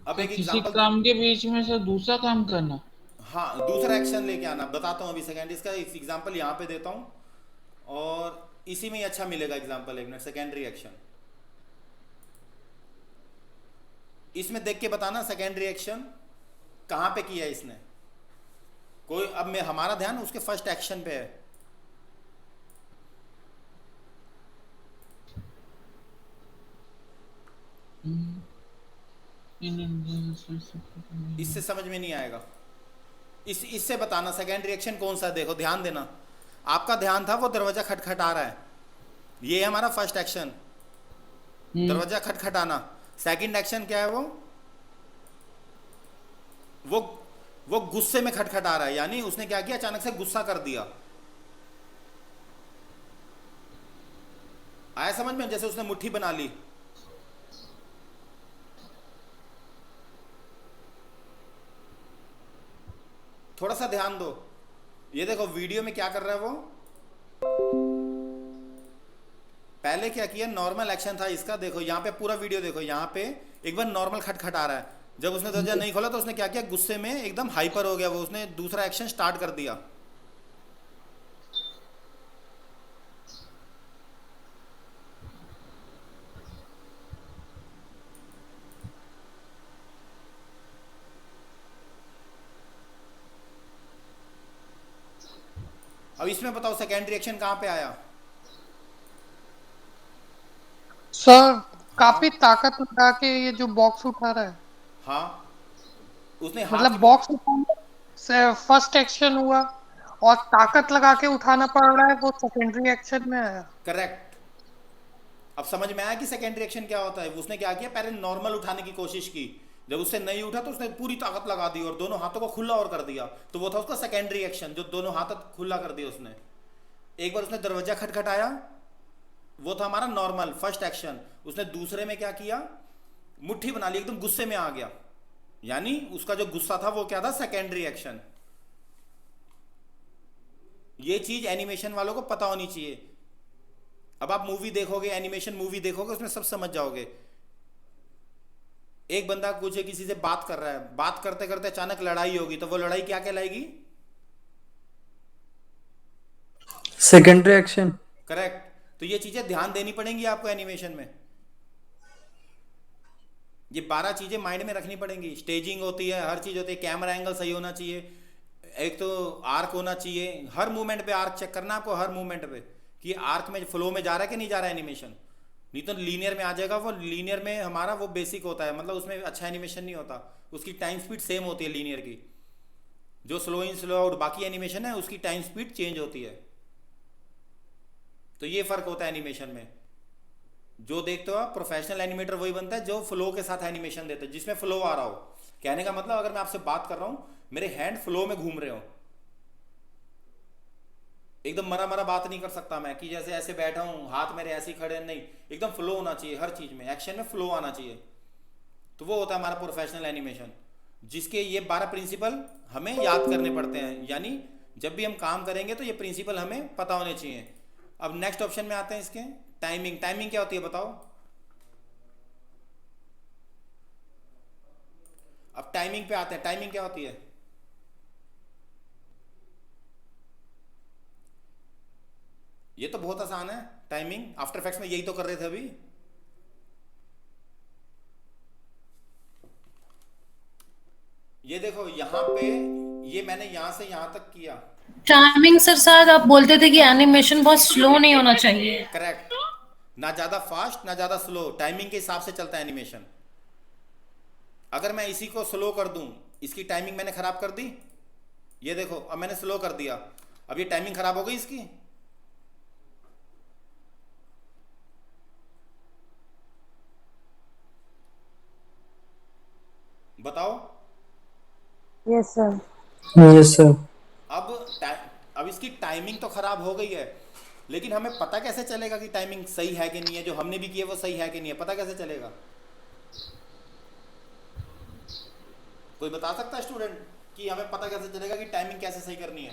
अब एक किसी एग्जांपल, काम के बीच में सर दूसरा काम करना। हाँ दूसरा एक्शन लेके आना, बताता हूँ अभी सेकेंड इसका एग्जांपल यहाँ पे देता हूँ और इसी में ही अच्छा मिलेगा एग्जांपल। एक मिनट, सेकेंडरी एक्शन इसमें देख के बताना सेकेंडरी एक्शन कहाँ पे किया है इसने कोई। अब मैं हमारा ध्यान उसके फर्स्ट एक्शन पे है। इससे समझ में नहीं आएगा, इससे बताना सेकेंडरी एक्शन कौन सा है। देखो ध्यान देना, आपका ध्यान था वो दरवाजा खटखटा रहा है, ये है हमारा फर्स्ट एक्शन, दरवाजा खटखटाना। सेकंड एक्शन क्या है, वो गुस्से में खटखटा रहा है, यानी उसने क्या किया, अचानक से गुस्सा कर दिया। आया समझ में? जैसे उसने मुट्ठी बना ली। थोड़ा सा ध्यान दो, ये देखो वीडियो में क्या कर रहा है वो। पहले क्या किया, नॉर्मल एक्शन था इसका, देखो यहाँ पे पूरा वीडियो देखो, यहाँ पे एक बार नॉर्मल खटखटा रहा है। जब उसने दरवाजा नहीं खोला तो उसने क्या किया, गुस्से में एकदम हाइपर हो गया वो, उसने दूसरा एक्शन स्टार्ट कर दिया। अब इसमें बताओ सेकेंडरी एक्शन कहां पे आया? सर काफी ताकत लगा के ये जो बॉक्स उठा रहा है, हाँ, उसने हाथ मतलब बॉक्स उठाने से फर्स्ट एक्शन हुआ और ताकत लगा के उठाना पड़ रहा है, वो सेकेंडरी एक्शन में आया। करेक्ट। अब समझ में आया कि सेकेंडरी एक्शन क्या होता है। उसने क्या किया, पहले नॉर्मल उठाने की कोशिश की, जब उससे नहीं उठा तो उसने पूरी ताकत लगा दी और दोनों हाथों को खुला और कर दिया, तो वो था उसका सेकेंडरी एक्शन, जो दोनों हाथ खुला कर दिया उसने। एक बार उसने दरवाजा खटखटाया, वो था हमारा नॉर्मल फर्स्ट एक्शन। उसने दूसरे में क्या किया, मुट्ठी बना ली, एकदम गुस्से में आ गया, यानी उसका जो गुस्सा था वो क्या था, सेकेंडरी एक्शन। ये चीज एनिमेशन वालों को पता होनी चाहिए। अब आप मूवी देखोगे, एनिमेशन मूवी देखोगे, उसमें सब समझ जाओगे। एक बंदा कुछ किसी से बात कर रहा है, बात करते करते अचानक लड़ाई होगी, तो वो लड़ाई क्या कहलाएगी, सेकेंडरी एक्शन। करेक्ट। तो ये चीजें ध्यान देनी पड़ेंगी आपको एनिमेशन में, ये 12 चीजें माइंड में रखनी पड़ेंगी। स्टेजिंग होती है, हर चीज होती है, कैमरा एंगल सही होना चाहिए, एक तो आर्क होना चाहिए, हर मूवमेंट पे आर्क चेक करना आपको, हर मूवमेंट पे कि आर्क में फ्लो में जा रहा है कि नहीं जा रहा है एनिमेशन। नहीं तो लीनियर में आ जाएगा। वो लीनियर में हमारा वो बेसिक होता है, मतलब उसमें अच्छा एनिमेशन नहीं होता, उसकी टाइम स्पीड सेम होती है लीनियर की। जो स्लो इन स्लो आउट बाकी एनिमेशन है उसकी टाइम स्पीड चेंज होती है। तो ये फर्क होता है एनिमेशन में। जो देखते हो आप, प्रोफेशनल एनिमेटर वही बनता है जो फ्लो के साथ एनिमेशन देता है, जिसमें फ्लो आ रहा हो। कहने का मतलब, अगर मैं आपसे बात कर रहा हूं, मेरे हैंड फ्लो में घूम रहे हो, एकदम मरा मरा बात नहीं कर सकता मैं कि जैसे ऐसे बैठा हूं हाथ मेरे ऐसे ही खड़े, नहीं, एकदम फ्लो होना चाहिए हर चीज में, एक्शन में फ्लो आना चाहिए। तो वो होता है हमारा प्रोफेशनल एनिमेशन, जिसके ये 12 प्रिंसिपल हमें याद करने पड़ते हैं। यानी जब भी हम काम करेंगे तो ये प्रिंसिपल हमें पता होने चाहिए। अब नेक्स्ट ऑप्शन में आते हैं इसके, टाइमिंग। टाइमिंग क्या होती है बताओ? अब टाइमिंग पे आते हैं, टाइमिंग क्या होती है? ये तो बहुत आसान है टाइमिंग, आफ्टर इफेक्ट्स में यही तो कर रहे थे अभी। ये देखो यहाँ पे, ये मैंने यहां से यहां तक किया। टाइमिंग सर शायद आप बोलते थे कि एनिमेशन बहुत स्लो नहीं होना चाहिए। करेक्ट, ना ज्यादा फास्ट ना ज्यादा स्लो, टाइमिंग के हिसाब से चलता है एनिमेशन। अगर मैं इसी को स्लो कर दूं, इसकी टाइमिंग मैंने खराब कर दी, ये देखो अब मैंने स्लो कर दिया, अब ये टाइमिंग खराब हो गई इसकी। बताओ। Yes sir. Yes sir. अब इसकी टाइमिंग तो खराब हो गई है, लेकिन हमें पता कैसे चलेगा कि टाइमिंग सही है कि नहीं है? जो हमने भी किया वो सही है कि नहीं है, पता कैसे चलेगा? कोई बता सकता है स्टूडेंट कि हमें पता कैसे चलेगा कि टाइमिंग कैसे सही करनी है?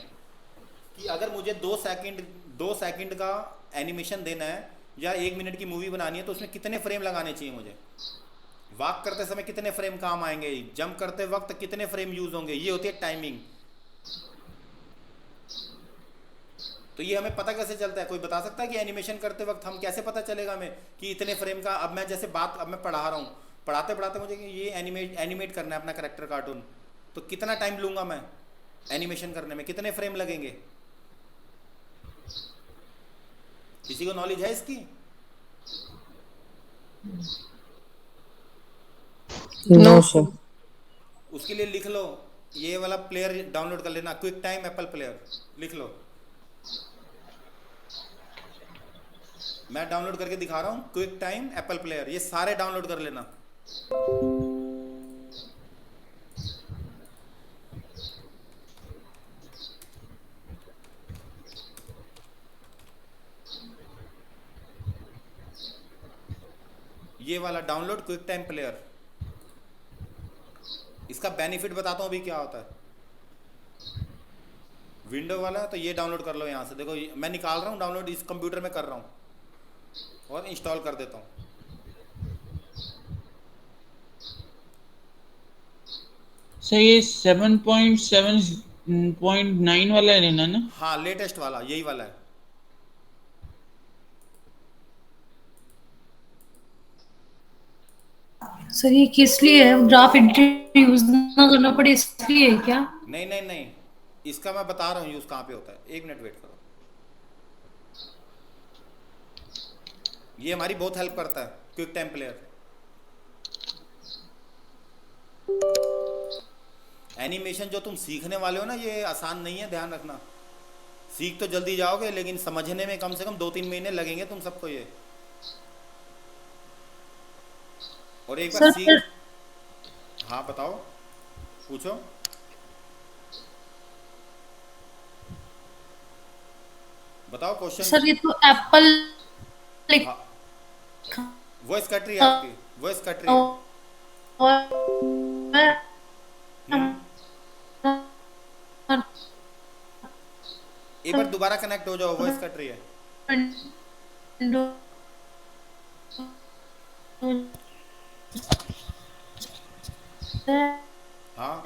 कि अगर मुझे 2 सेकंड का एनिमेशन देना है या 1 मिनट की मूवी बनानी है, तो उसमें कितने फ्रेम लगाने चाहिए मुझे? वॉक करते समय कितने फ्रेम काम आएंगे? जंप करते वक्त कितने फ्रेम यूज होंगे? ये होती है टाइमिंग। तो ये हमें पता कैसे चलता है? कोई बता सकता है कि एनिमेशन करते वक्त हम कैसे पता चलेगा हमें कि इतने फ्रेम का? अब मैं जैसे अब मैं पढ़ा रहा हूँ, पढ़ाते पढ़ाते मुझे ये एनिमेट करना है अपना करेक्टर कार्टून, तो कितना टाइम लूंगा मैं एनिमेशन करने में? कितने फ्रेम लगेंगे? किसी को नॉलेज है इसकी? No sir. उसके लिए लिख लो, ये वाला प्लेयर डाउनलोड कर लेना, क्विक टाइम एप्पल प्लेयर, लिख लो। मैं डाउनलोड करके दिखा रहा हूं, क्विक टाइम एप्पल प्लेयर, ये सारे डाउनलोड कर लेना। ये वाला डाउनलोड क्विक टाइम प्लेयर। इसका बेनिफिट बताता हूं अभी क्या होता है। विंडो वाला तो ये डाउनलोड कर लो यहां से, देखो मैं निकाल रहा हूं डाउनलोड, इस कंप्यूटर में कर रहा हूं और इंस्टॉल कर देता हूं। सर ये 7.7.9 वाला है लेना ना? हाँ, लेटेस्ट वाला यही वाला है। सर ये किस लिए है? ग्राफ एडिटर यूज ना करना पड़े इसलिए है क्या? नहीं नहीं नहीं, इसका मैं बता रहा हूँ यूज कहाँ पे होता है, 1 मिनट वेट करो। ये हमारी बहुत हेल्प करता है क्विक टाइम प्लेयर। एनिमेशन जो तुम सीखने वाले हो ना, ये आसान नहीं है, ध्यान रखना। सीख तो जल्दी जाओगे, लेकिन समझने में कम से कम 2-3 महीने लगेंगे तुम सबको ये। और एक बार सीख। हाँ बताओ, पूछो। बताओ क्वेश्चन। सर ये तो एप्पल हाँ, वॉइस कट रही है आपकी, वॉइस कट रही है। एक बार दोबारा कनेक्ट हो जाओ, वॉइस कट रही है। हाँ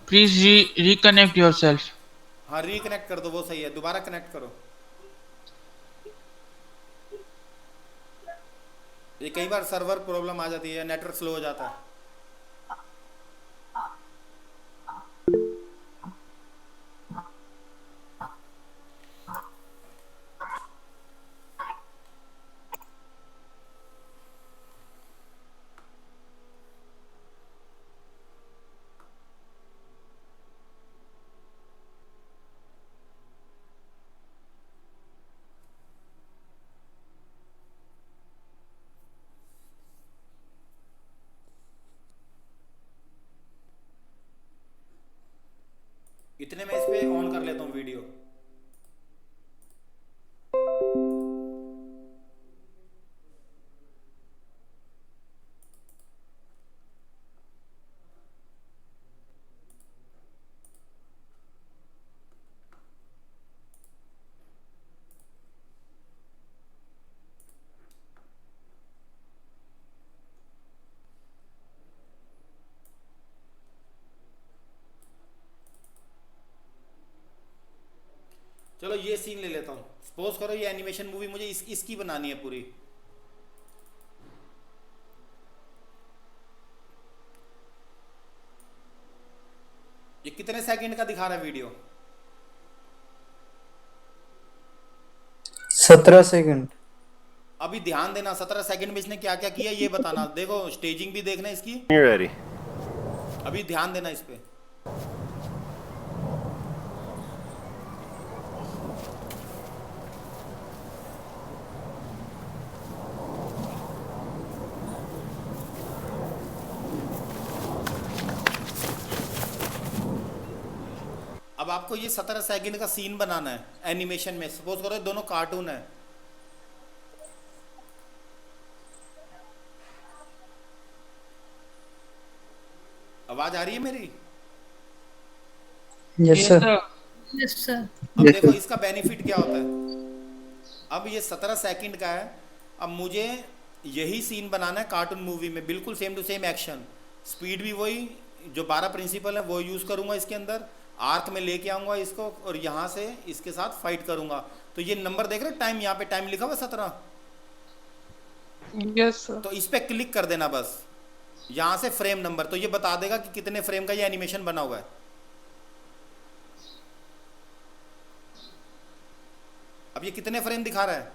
प्लीज रिकनेक्ट योरसेल्फ। हाँ, रिकनेक्ट कर दो, वो सही है, दोबारा कनेक्ट करो। ये कई बार सर्वर प्रॉब्लम आ जाती है, नेटवर्क स्लो हो जाता है। इतने में इस पे ऑन कर लेता हूँ वीडियो। चलो ये सीन ले लेता हूँ। सपोज करो ये एनिमेशन मूवी मुझे इसकी बनानी है पूरी। ये कितने सेकंड का दिखा रहा है वीडियो? 17 सेकंड। अभी ध्यान देना 17 सेकंड में इसने क्या क्या किया ये बताना। देखो स्टेजिंग भी देखना इसकी। You're ready. अभी ध्यान देना इस पे। अब आपको ये 17 सेकंड का सीन बनाना है एनिमेशन में। सपोज करो ये दोनों कार्टून है। आवाज आ रही है मेरी? Yes sir. Yes sir. अब देखो इसका बेनिफिट क्या होता है। अब ये 17 सेकंड का है। अब मुझे यही सीन बनाना है कार्टून मूवी में, बिल्कुल same to same action. Speed भी वही, जो 12 प्रिंसिपल है वो यूज करूंगा इसके अंदर। आर्क में लेके आऊंगा इसको और यहाँ से इसके साथ फाइट करूंगा। तो ये नंबर देख रहे हो, टाइम यहाँ पे टाइम लिखा हुआ 17। Yes sir. तो इस पे क्लिक कर देना बस, यहाँ से फ्रेम नंबर, तो ये बता देगा कि कितने फ्रेम का ये एनिमेशन बना हुआ है। अब ये कितने फ्रेम दिखा रहा है?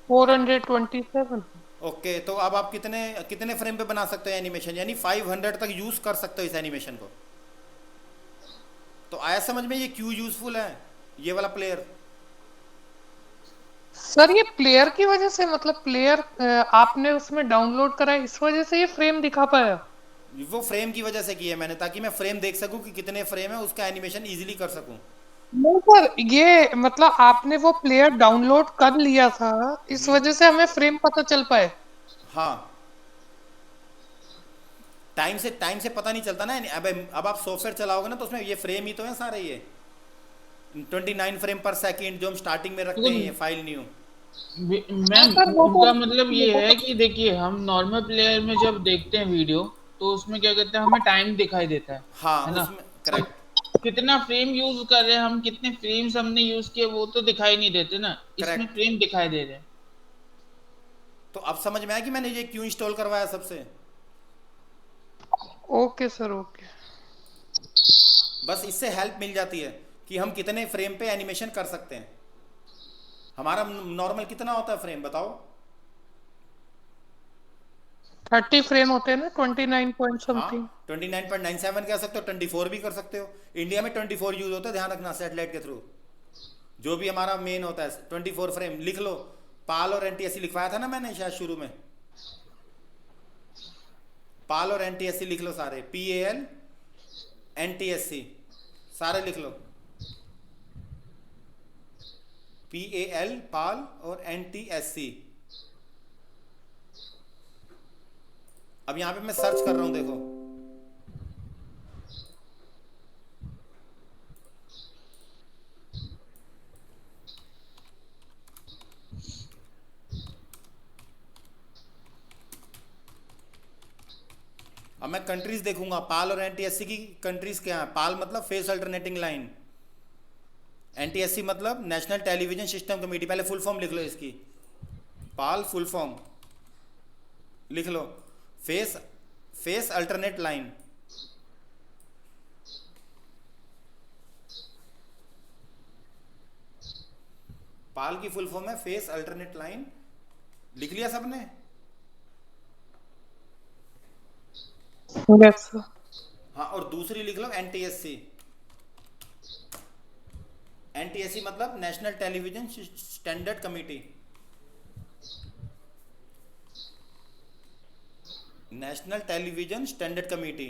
427। ओके, तो अब आप कितने कितने फ्रेम पे बना सकते हो एनिमेशन, यानी 500 तक यूज कर सकते हो इस एनिमेशन को। तो आया समझ में ये क्यों यूजफुल है ये वाला प्लेयर? सर ये प्लेयर की वजह से, मतलब प्लेयर आपने उसमें डाउनलोड करा है, इस वजह से ये फ्रेम दिखा पाया। वो फ्रेम की वजह से किया है मैंने, ताकि मैं फ्रेम देख सकूं कि कितने फ्रेम है, उसका एनिमेशन इजीली कर सकूं। नहीं सर, ये मतलब आपने वो प्लेयर डाउनलोड कर लिया था, इस वजह से हमें फ्रेम पता चल पाए। हाँ, टाइम से पता नहीं चलता ना। अब आप सॉफ्टवेयर चलाओगे ना तो उसमें ये फ्रेम ही तो है सारे, ये 29 फ्रेम पर सेकंड जो हम स्टार्टिंग में रखते हैं, ये फाइल न्यू। मैम उनका मतलब ये है कि देखिए हम नॉर्मल प्लेयर में जब देखते हैं वीडियो तो उसमें क्या कहते हैं, हमें टाइम दिखाई देता है। हाँ है ना? उसमें करेक्ट। कितना फ्रेम यूज कर रहे हैं हम, कितने फ्रेम्स हमने यूज किए वो तो दिखाई नहीं देते ना, इसमें फ्रेम दिखाई दे रहे हैं। तो अब समझ में आया कि मैंने ये क्यों इंस्टॉल करवाया सबसे। Okay sir, okay. बस इससे हेल्प मिल जाती है कि हम कितने फ्रेम पे एनिमेशन कर सकते हैं। हमारा नॉर्मल कितना होता है फ्रेम बताओ? 30 फ्रेम होते हैं ना, 29 पॉइंट समथिंग। 29.97 कह सकते हो, 24 भी कर सकते हो। इंडिया में 24 यूज होता है, ध्यान रखना, सैटेलाइट के थ्रू जो भी हमारा मेन होता है 24 फ्रेम। लिख लो, पाल और एनटीएससी लिखवाया था ना मैंने शायद शुरू में। पाल और एनटीएससी लिख लो सारे, PAL NTSC सारे लिख लो। PAL पाल और NTSC। अब यहां पे मैं सर्च कर रहा हूं, देखो अब मैं कंट्रीज देखूंगा। पाल और एनटीएससी की कंट्रीज क्या है? पाल मतलब फेस अल्टरनेटिंग लाइन, एनटीएससी मतलब नेशनल टेलीविजन सिस्टम कमेटी। पहले फुल फॉर्म लिख लो इसकी, पाल फुल फॉर्म लिख लो, फेस अल्टरनेट लाइन। पाल की फुल फॉर्म है फेस अल्टरनेट लाइन। लिख लिया सबने? Yes sir. हाँ, और दूसरी लिख लो एनटीएससी। एनटीएससी मतलब national television standard committee. National television standard committee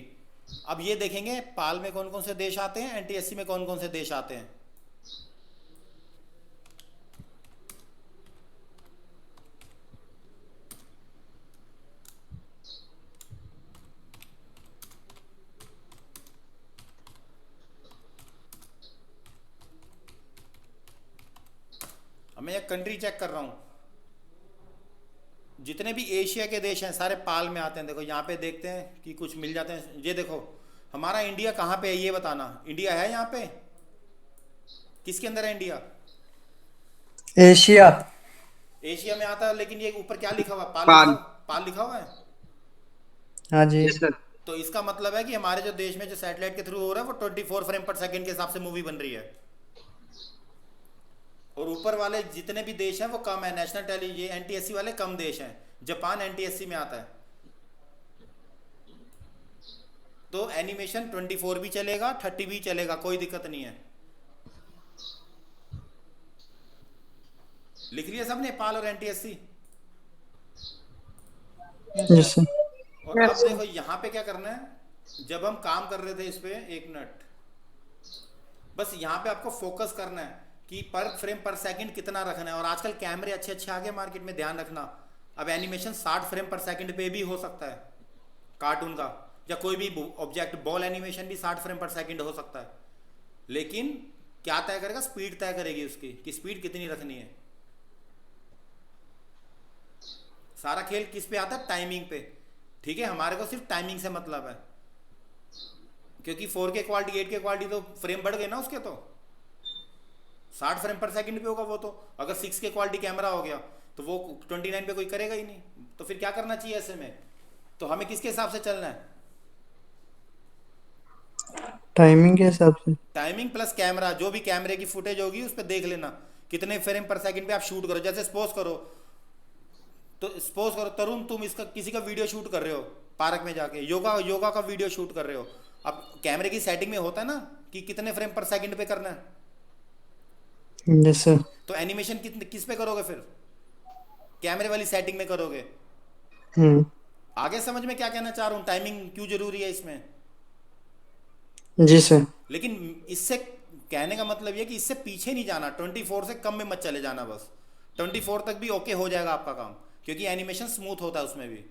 अब ये देखेंगे पाल में कौन कौन से देश आते हैं, एनटीएससी में कौन कौन से देश आते हैं। अब मैं एक कंट्री चेक कर रहा हूँ, जितने भी एशिया के देश हैं सारे पाल में आते हैं। देखो यहाँ पे देखते हैं कि कुछ मिल जाते हैं। ये देखो हमारा इंडिया कहाँ पे है ये बताना। इंडिया है यहाँ पे? किसके अंदर है इंडिया? एशिया। एशिया में आता है, लेकिन ये ऊपर क्या लिखा हुआ है? पाल। पाल लिखा हुआ है। हाँ जी। Yes sir. तो इसका मतलब है कि हमारे जो देश में जो सैटेलाइट के थ्रू हो रहा है वो 24 फ्रेम पर सेकंड के हिसाब से मूवी बन रही है। और ऊपर वाले जितने भी देश हैं वो कम है। नेशनल टेली ये एनटीएससी वाले कम देश हैं। जापान एनटीएससी में आता है। तो एनिमेशन 24 भी चलेगा, 30 भी चलेगा, कोई दिक्कत नहीं है। लिख लिया सबने पाल और एनटीएससी? Yes sir. और अब देखो यहाँ पे क्या करना है। जब हम काम कर रहे थे इस पे, एक मिनट, बस यहाँ पे आपको फोकस करना है कि पर फ्रेम पर सेकंड कितना रखना है। और आजकल कैमरे अच्छे अच्छे आ गए मार्केट में, ध्यान रखना। अब एनिमेशन 60 फ्रेम पर सेकंड पे भी हो सकता है कार्टून का, या कोई भी ऑब्जेक्ट बॉल एनिमेशन भी 60 फ्रेम पर सेकंड हो सकता है। लेकिन क्या तय करेगा? स्पीड तय करेगी उसकी कि स्पीड कितनी रखनी है। सारा खेल किस पे आता है? टाइमिंग पे। ठीक है, हमारे को सिर्फ टाइमिंग से मतलब है, क्योंकि 4K क्वालिटी 8K क्वालिटी तो फ्रेम बढ़ गए ना उसके। तो 60 फ्रेम पर सेकंड पे होगा वो। तो अगर 6K क्वालिटी कैमरा हो गया तो वो 29 पे कोई करेगा ही नहीं। तो फिर क्या करना चाहिए ऐसे में? तो हमें किसके हिसाब से चलना है? टाइमिंग के हिसाब से। टाइमिंग प्लस कैमरा, जो भी कैमरे की फुटेज होगी उस पर देख लेना कितने फ्रेम पर सेकंड पे आप शूट करो। जैसे सपोज करो तरुण, तुम इसका किसी का वीडियो शूट कर रहे हो पार्क में जाके, योगा का वीडियो शूट कर रहे हो। अब कैमरे की सेटिंग में होता है ना कि कितने फ्रेम पर सेकंड पे करना है। Yes sir. तो एनिमेशन किस पे करोगे फिर? कैमरे वाली सेटिंग में करोगे। आगे समझ में क्या कहना चाह रहा हूँ? टाइमिंग क्यों जरूरी है इसमें? जी सर। लेकिन इससे कहने का मतलब ये कि इससे पीछे नहीं जाना, 24 से कम में मत चले जाना। बस 24 तक भी ओके हो जाएगा आपका काम, क्योंकि एनिमेशन स्मूथ होता है, उसमें भी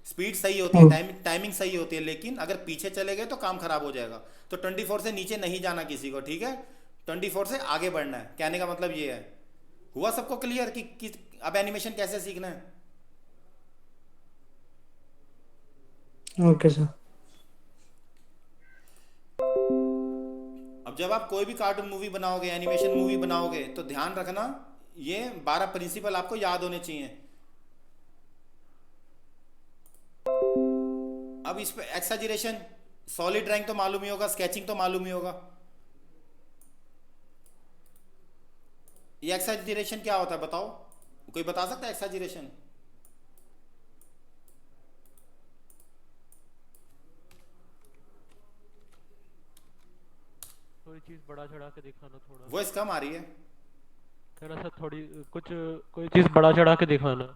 स्पीड सही होती है, टाइमिंग सही होती है। लेकिन अगर पीछे चले गए तो काम खराब हो जाएगा। तो 24 से नीचे नहीं जाना किसी को, ठीक है? 24 से आगे बढ़ना है, कहने का मतलब ये है। हुआ सबको क्लियर कि अब एनिमेशन कैसे सीखना है? Okay sir. अब जब आप कोई भी कार्टून मूवी बनाओगे, एनिमेशन मूवी बनाओगे, तो ध्यान रखना ये 12 प्रिंसिपल आपको याद होने चाहिए। अब इस पे एक्सैजरेशन, सॉलिड ड्राइंग तो मालूम ही होगा, स्केचिंग तो मालूम ही होगा। ये एक्सैजरेशन क्या होता है बताओ? कोई बता सकता है एक्सैजरेशन? कोई चीज बड़ा चढ़ा के दिखाना थोड़ा। वॉइस कम आ रही है। थोड़ा सा थोड़ी कुछ कोई चीज बड़ा चढ़ा के दिखाना,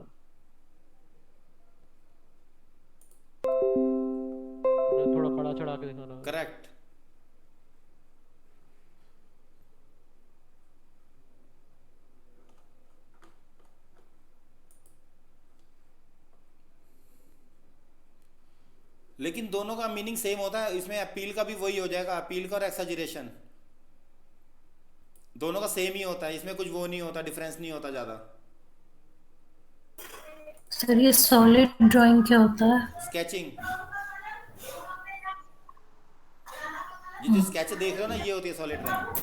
थोड़ा बड़ा चढ़ा के दिखाना। करेक्ट। लेकिन दोनों का मीनिंग सेम होता है। इसमें अपील का भी वही हो जाएगा, अपील का और एक्सैजरेशन दोनों का सेम ही होता है। इसमें कुछ वो नहीं होता, डिफरेंस नहीं होता ज्यादा। सर ये सॉलिड ड्राइंग क्या होता है? स्केचिंग, ये जो स्केच देख रहे हो ना, ये होती है सॉलिड ड्राइंग।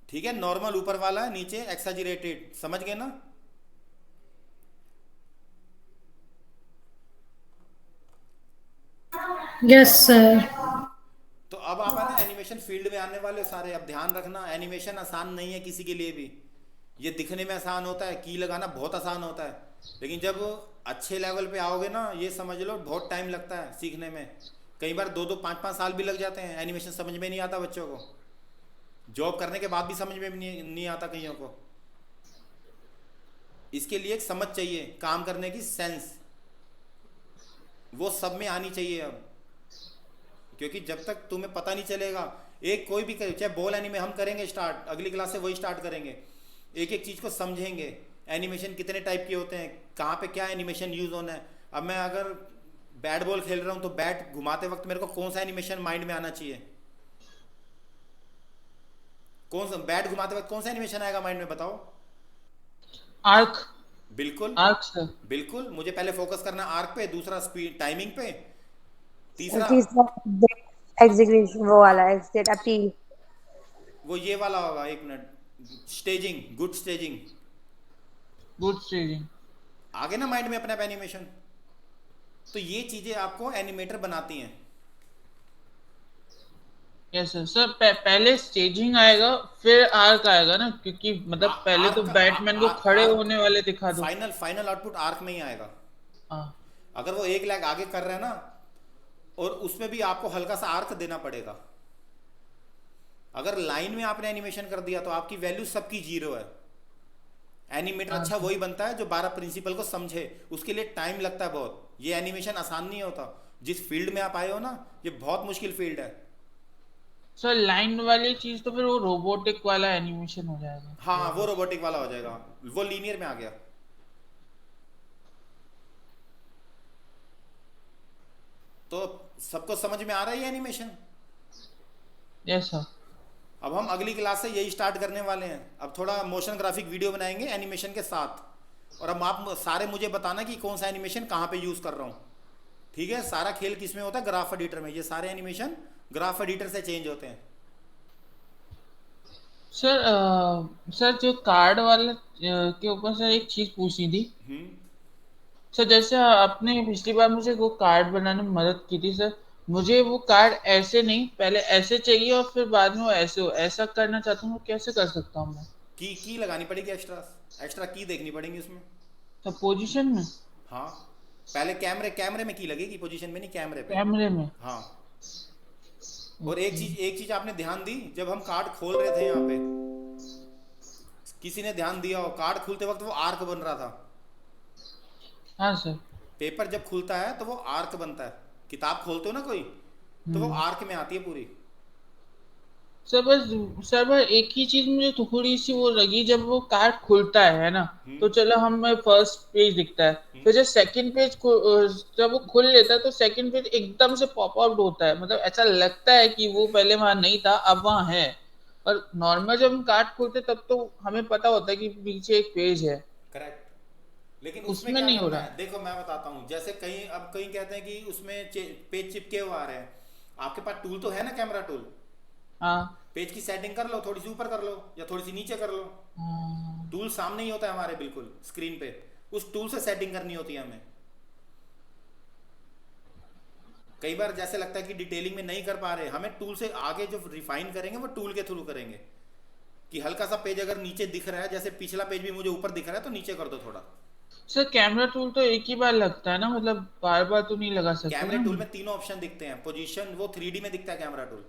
ठीक है, नॉर्मल ऊपर वाला, नीचे एक्सैजरेटेड, समझ गए ना? Yes sir. तो अब आप है ना एनिमेशन फील्ड में आने वाले सारे, अब ध्यान रखना एनिमेशन आसान नहीं है किसी के लिए भी। ये दिखने में आसान होता है, की लगाना बहुत आसान होता है, लेकिन जब अच्छे लेवल पे आओगे ना, ये समझ लो बहुत टाइम लगता है सीखने में। कई बार 2-2, 5-5 साल भी लग जाते हैं। एनिमेशन समझ में नहीं आता बच्चों को, जॉब करने के बाद भी समझ में नहीं आता कईयों को। इसके लिए एक समझ चाहिए, काम करने की सेंस, वो सब में आनी चाहिए अब। क्योंकि जब तक तुम्हें पता नहीं चलेगा, एक कोई भी करे, चाहे बॉल एनिमे हम करेंगे स्टार्ट, अगली क्लास से वही स्टार्ट करेंगे, एक एक चीज़ को समझेंगे, एनिमेशन कितने टाइप के होते हैं, कहाँ पे क्या एनिमेशन यूज़ होना है। अब मैं अगर बैट बॉल खेल रहा हूँ तो बैट घुमाते वक्त मेरे को कौन सा एनिमेशन माइंड में आना चाहिए, कौन सा बैट घुमाते वक्त कौन सा एनिमेशन आएगा माइंड में, बताओ। आर्क। बिल्कुल आर्क सर। बिल्कुल, मुझे पहले फोकस करना आर्क पे, दूसरा स्पीड टाइमिंग पे, तीसरा तीसरा एग्जीक्यूशन, वो वाला एग्जीक्यूट अपील। वो ये वाला होगा, एक minute, staging, good staging. Good staging. आगे ना माइंड में अपने आप एनिमेशन। तो ये चीजें आपको एनिमेटर बनाती हैं। Yes sir. सर पहले स्टेजिंग आएगा फिर आर्क आएगा ना, क्योंकि मतलब पहले तो बैटमैन को खड़े होने वाले दिखा दो। फाइनल आउटपुट आर्क में ही आएगा। हाँ। अगर वो एक लैग आगे कर रहे हैं ना, और उसमें भी आपको हल्का सा आर्क देना पड़ेगा। अगर लाइन में आपने एनिमेशन कर दिया तो आपकी वैल्यू सबकी जीरो है। एनिमेटर अच्छा वही बनता है जो 12 प्रिंसिपल को समझे, उसके लिए टाइम लगता है बहुत। ये एनिमेशन आसान नहीं होता। जिस फील्ड में आप आए हो ना, ये बहुत मुश्किल फील्ड है। सर लाइन वाली चीज तो फिर वो रोबोटिक वाला एनिमेशन हो जाएगा। हाँ, वो रोबोटिक वाला हो जाएगा, वो लीनियर में आ गया। तो सबको समझ में आ रहा है ये एनिमेशन? Yes sir. अब हम अगली क्लास से यही स्टार्ट करने वाले हैं। अब थोड़ा मोशन ग्राफिक वीडियो बनाएंगे एनिमेशन के साथ, और अब आप सारे मुझे बताना कि कौन सा एनिमेशन कहाँ पे यूज़ कर रहा हूँ। ठीक है? सारा खेल किस में होता है? ग्राफ एडिटर में। ये सारे एनिमेशन ग्राफ एडिटर से चेंज होते हैं। सर सर जो कार्ड वाला के ऊपर सर एक चीज पूछनी थी। सर जैसे आपने पिछली बार मुझे वो कार्ड बनाने में मदद की थी सर, मुझे वो कार्ड ऐसे नहीं, पहले ऐसे चाहिए और फिर बाद में वो ऐसे हो, ऐसा करना चाहता हूँ, कैसे कर सकता हूँ मैं? की लगानी पड़ेगी, एक्स्ट्रा की देखनी पड़ेगी उसमें। तो पोजीशन में? हाँ, पहले कैमरे में की लगेगी, पोजीशन में नहीं, कैमरे पे। कैमरे में। हाँ। और एक चीज आपने ध्यान दी, जब हम कार्ड खोल रहे थे यहाँ पे, किसी ने ध्यान दिया हो, कार्ड खुलते वक्त वो आर्क बन रहा था। हाँ सर। पेपर जब खुलता है तो वो आर्क बनता है। किताब खोलते हो ना कोई, तो वो आर्क में आती है पूरी। सर बस एक ही चीज मुझे थोड़ी सी वो लगी, जब वो कार्ड खुलता है ना, तो चलो हमें फर्स्ट पेज दिखता है, फिर जब सेकंड पेज जब वो खुल लेता है तो सेकंड पेज एकदम से पॉप आउट होता है, मतलब ऐसा लगता है कि वो पहले वहां नहीं था, अब वहां है। पर नॉर्मल जब हम कार्ड खोलते तब तो हमें पता होता है कि पीछे एक पेज है। करेक्ट। लेकिन उसमें क्या नहीं हो करना रहा है, देखो मैं बताता हूँ। जैसे कहीं कहते हैं कि उसमें पेज चिपके हुए आ रहे हैं। आपके पास टूल तो है ना, कैमरा टूल। हाँ। पेज की सेटिंग कर लो, थोड़ी सी ऊपर कर लो या थोड़ी सी नीचे कर लो। टूल सामने ही होता है हमारे, बिल्कुल स्क्रीन पे। उस टूल से सेटिंग करनी होती है हमें। कई बार जैसे लगता है कि डिटेलिंग में नहीं कर पा रहे, हमें टूल से आगे जो रिफाइन करेंगे वो टूल के थ्रू करेंगे। कि हल्का सा पेज अगर नीचे दिख रहा है, जैसे पिछला पेज भी मुझे ऊपर दिख रहा है, तो नीचे कर दो थोड़ा। सर कैमरा टूल तो एक ही बार लगता है ना, मतलब बार बार तो नहीं लगा सकते कैमरा ना? टूल में तीनों ऑप्शन दिखते हैं। पोजीशन वो 3D में दिखता है camera tool,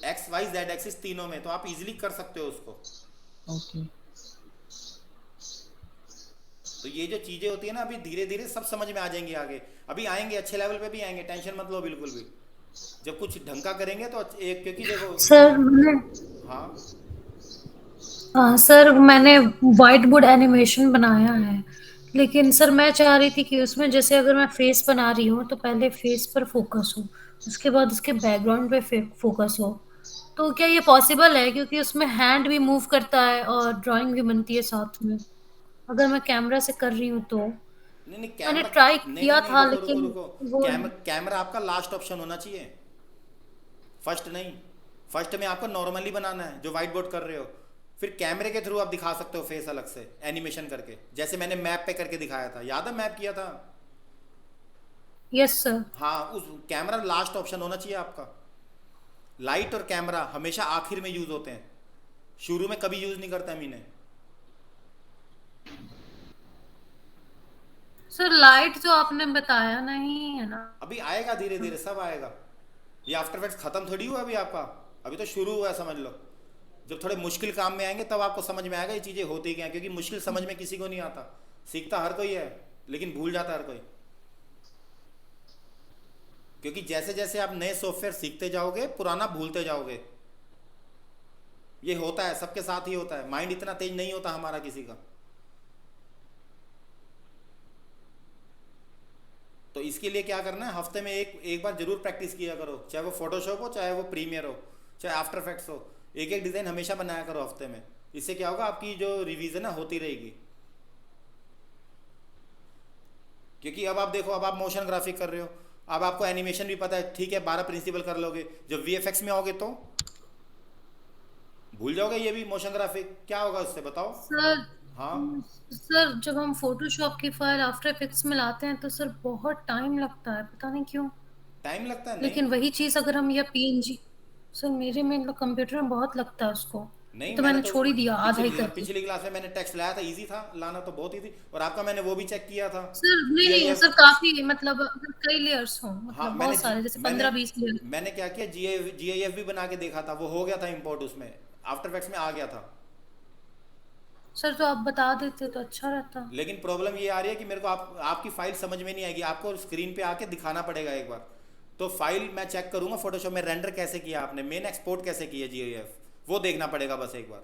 X Y Z axis तीनों में, तो आप इजीली कर सकते हो उसको। ओके। तो ये जो चीजें होती है ना, अभी धीरे धीरे सब समझ में आ जाएंगी आगे। अभी आएंगे, अच्छे लेवल पे भी आएंगे, टेंशन मत लो बिल्कुल भी। जब कुछ ढंग का करेंगे तो एक, क्योंकि देखो सर मैंने हाँ सर मैंने वाइट बोर्ड एनिमेशन बनाया है, लेकिन सर मैं चाह रही थी कि उसमें जैसे अगर मैं फेस बना रही हूँ तो पहले फेस पर फोकस हो, उसके बाद उसके बैकग्राउंड पे फोकस हो। तो क्या ये पॉसिबल है? क्योंकि उसमें हैंड भी मूव करता है और ड्राइंग भी बनती है साथ में, अगर मैं कैमरा से कर रही हूँ तो। नहीं मैंने कैमरा, ट्राई नहीं किया नहीं नहीं, था रुको रुको लेकिन रुको। वो कैमरा आपका लास्ट ऑप्शन होना चाहिए, फर्स्ट नहीं। फर्स्ट में आपको नॉर्मली बनाना है जो व्हाइट बोर्ड कर रहे हो, फिर कैमरे के थ्रू आप दिखा सकते हो फेस अलग से एनिमेशन करके, जैसे मैंने मैप पे करके दिखाया था, याद है मैप किया था? Yes sir. हाँ, उस कैमरा लास्ट ऑप्शन होना चाहिए आपका। लाइट और कैमरा हमेशा आखिर में यूज होते हैं, शुरू में कभी यूज नहीं करते हम इन्हें। सर लाइट जो आपने बताया नहीं है ना? अभी आएगा, धीरे धीरे सब आएगा। ये आफ्टर इफेक्ट्स खत्म थोड़ी हुआ अभी आपका, अभी तो शुरू हुआ है, समझ लो। जब थोड़े मुश्किल काम में आएंगे तब आपको समझ में आएगा ये चीज़ें होती क्या हैं, क्योंकि मुश्किल समझ में किसी को नहीं आता। सीखता हर कोई है लेकिन भूल जाता हर कोई। क्योंकि जैसे जैसे आप नए सॉफ्टवेयर सीखते जाओगे पुराना भूलते जाओगे। ये होता है, सबके साथ ही होता है। माइंड इतना तेज नहीं होता हमारा किसी का। तो इसके लिए क्या करना है, हफ्ते में एक बार जरूर प्रैक्टिस किया करो, चाहे वो फोटोशॉप हो, चाहे वो प्रीमियर हो, चाहे आफ्टर इफेक्ट्स हो। एक एक डिज़ाइन हमेशा बनाया करो हफ्ते में। इससे क्या होगा, आपकी जो रिवीजन है होती रहेगी। क्योंकि अब आप देखो, अब आप मोशन ग्राफिक कर रहे हो, अब आपको एनिमेशन भी पता है, ठीक है 12 प्रिंसिपल कर लोगे। जब वीएफएक्स में आओगे तो भूल जाओगे ये भी मोशन ग्राफिक। क्या होगा उससे बताओ। सर हाँ सर जब हम फोटोशॉप की फाइल आफ्टर इफेक्ट्स में लाते हैं तो सर बहुत टाइम लगता है, पता नहीं क्यों। टाइम लगता है। लेकिन नहीं वही चीज अगर हम या पीएनजी, सर मेरे में मतलब कंप्यूटर में बहुत लगता है उसको, नहीं, तो मैंने मैंने तो छोड़ ही दिया आधा ही करके। पिछली क्लास में मैंने टेक्स्ट लाया था, इजी था लाना, तो बहुत इजी। और आपका मैंने वो भी चेक किया था। सर नहीं नहीं GIF सर, काफी मतलब अगर कई लेयर्स हों, हाँ, मतलब बहुत सारे, जैसे 15-20 लेयर। मैंने क्या किया, GIF भी बना के देखा था, वो हो गया था इंपोर्ट, उसमें आफ्टर इफेक्ट्स में आ गया था। सर तो आप बता देते तो अच्छा रहता। लेकिन प्रॉब्लम ये आ रही है कि मेरे को आपकी फाइल समझ में नहीं आएगी, आपको स्क्रीन पे आके दिखाना पड़ेगा एक बार। तो फाइल मैं चेक करूंगा फोटोशॉप में रेंडर कैसे किया आपने, मेन एक्सपोर्ट कैसे किया GIF, वो देखना पड़ेगा बस एक बार।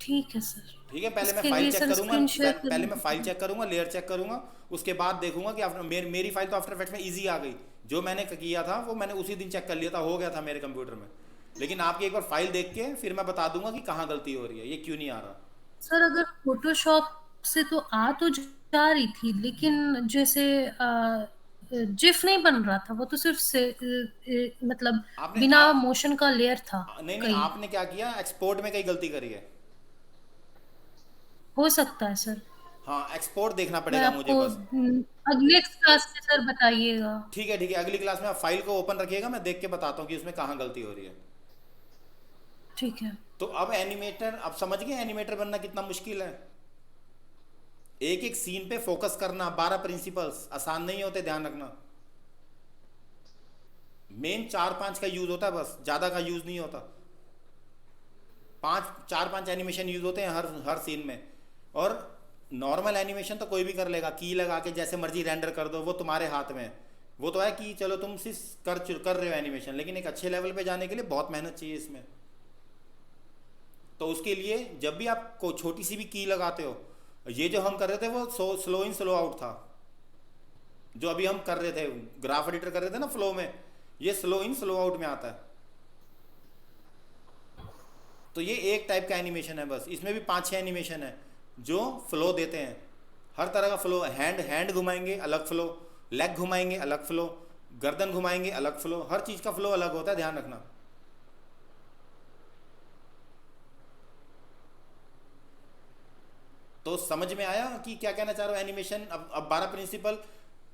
ठीक है सर। ठीक है, पहले मैं इसके फाइल लिए चेक सर करूंगा, स्क्रीन शेयर पहले मैं फाइल चेक करूंगा, लेयर चेक करूंगा, उसके बाद देखूंगा कि मेरी फाइल तो आफ्टर इफेक्ट्स में इजी आ गई। जो मैंने किया था वो मैंने उसी दिन चेक कर लिया था, हो गया था मेरे कंप्यूटर में। लेकिन आपकी एक बार फाइल देख के फिर मैं बता दूंगा कि कहाँ गलती हो रही है, ये क्यों नहीं आ रहा। सर अगर फोटोशॉप से तो आ तो जा रही थी, लेकिन जैसे जिफ नहीं बन रहा था, वो तो सिर्फ से मतलब आपने बिना मोशन का लेयर था। नहीं नहीं, कहीं आपने क्या किया, एक्सपोर्ट में कहीं गलती करी है। हो सकता है सर। हाँ, एक्सपोर्ट देखना मैं पड़ेगा मुझे आपको बस। नेक्स्ट क्लास में सर बताइएगा। ठीक है ठीक है, अगली क्लास में आप फाइल को ओपन रखिएगा, मैं देख के बताता हूँ कि उसमें कहाँ गलती हो रही है। ठीक है। तो अब एनिमेटर, अब समझ गए एनिमेटर बनना कितना मुश्किल है। एक एक सीन पे फोकस करना, 12 प्रिंसिपल्स आसान नहीं होते, ध्यान रखना। मेन 4-5 का यूज होता है, बस ज्यादा का यूज नहीं होता। 4-5 एनिमेशन यूज होते हैं हर सीन में। और नॉर्मल एनिमेशन तो कोई भी कर लेगा, की लगा के जैसे मर्जी रेंडर कर दो, वो तुम्हारे हाथ में है। वो तो है कि चलो तुम सिर्फ कर रहे हो एनिमेशन, लेकिन एक अच्छे लेवल पे जाने के लिए बहुत मेहनत चाहिए इसमें। तो उसके लिए जब भी आप को छोटी सी भी की लगाते हो, ये जो हम कर रहे थे वो स्लो इन स्लो आउट था, जो अभी हम कर रहे थे ग्राफ एडिटर कर रहे थे ना फ्लो में, ये स्लो इन स्लो आउट में आता है। तो ये एक टाइप का एनिमेशन है बस। इसमें भी 5-6 एनिमेशन है जो फ्लो देते हैं, हर तरह का फ्लो। हैंड घुमाएंगे अलग फ्लो, लेग घुमाएंगे अलग फ्लो, गर्दन घुमाएंगे अलग फ्लो, हर चीज का फ्लो अलग होता है, ध्यान रखना। तो समझ में आया कि क्या कहना चाह रहा हूं एनिमेशन। अब 12 प्रिंसिपल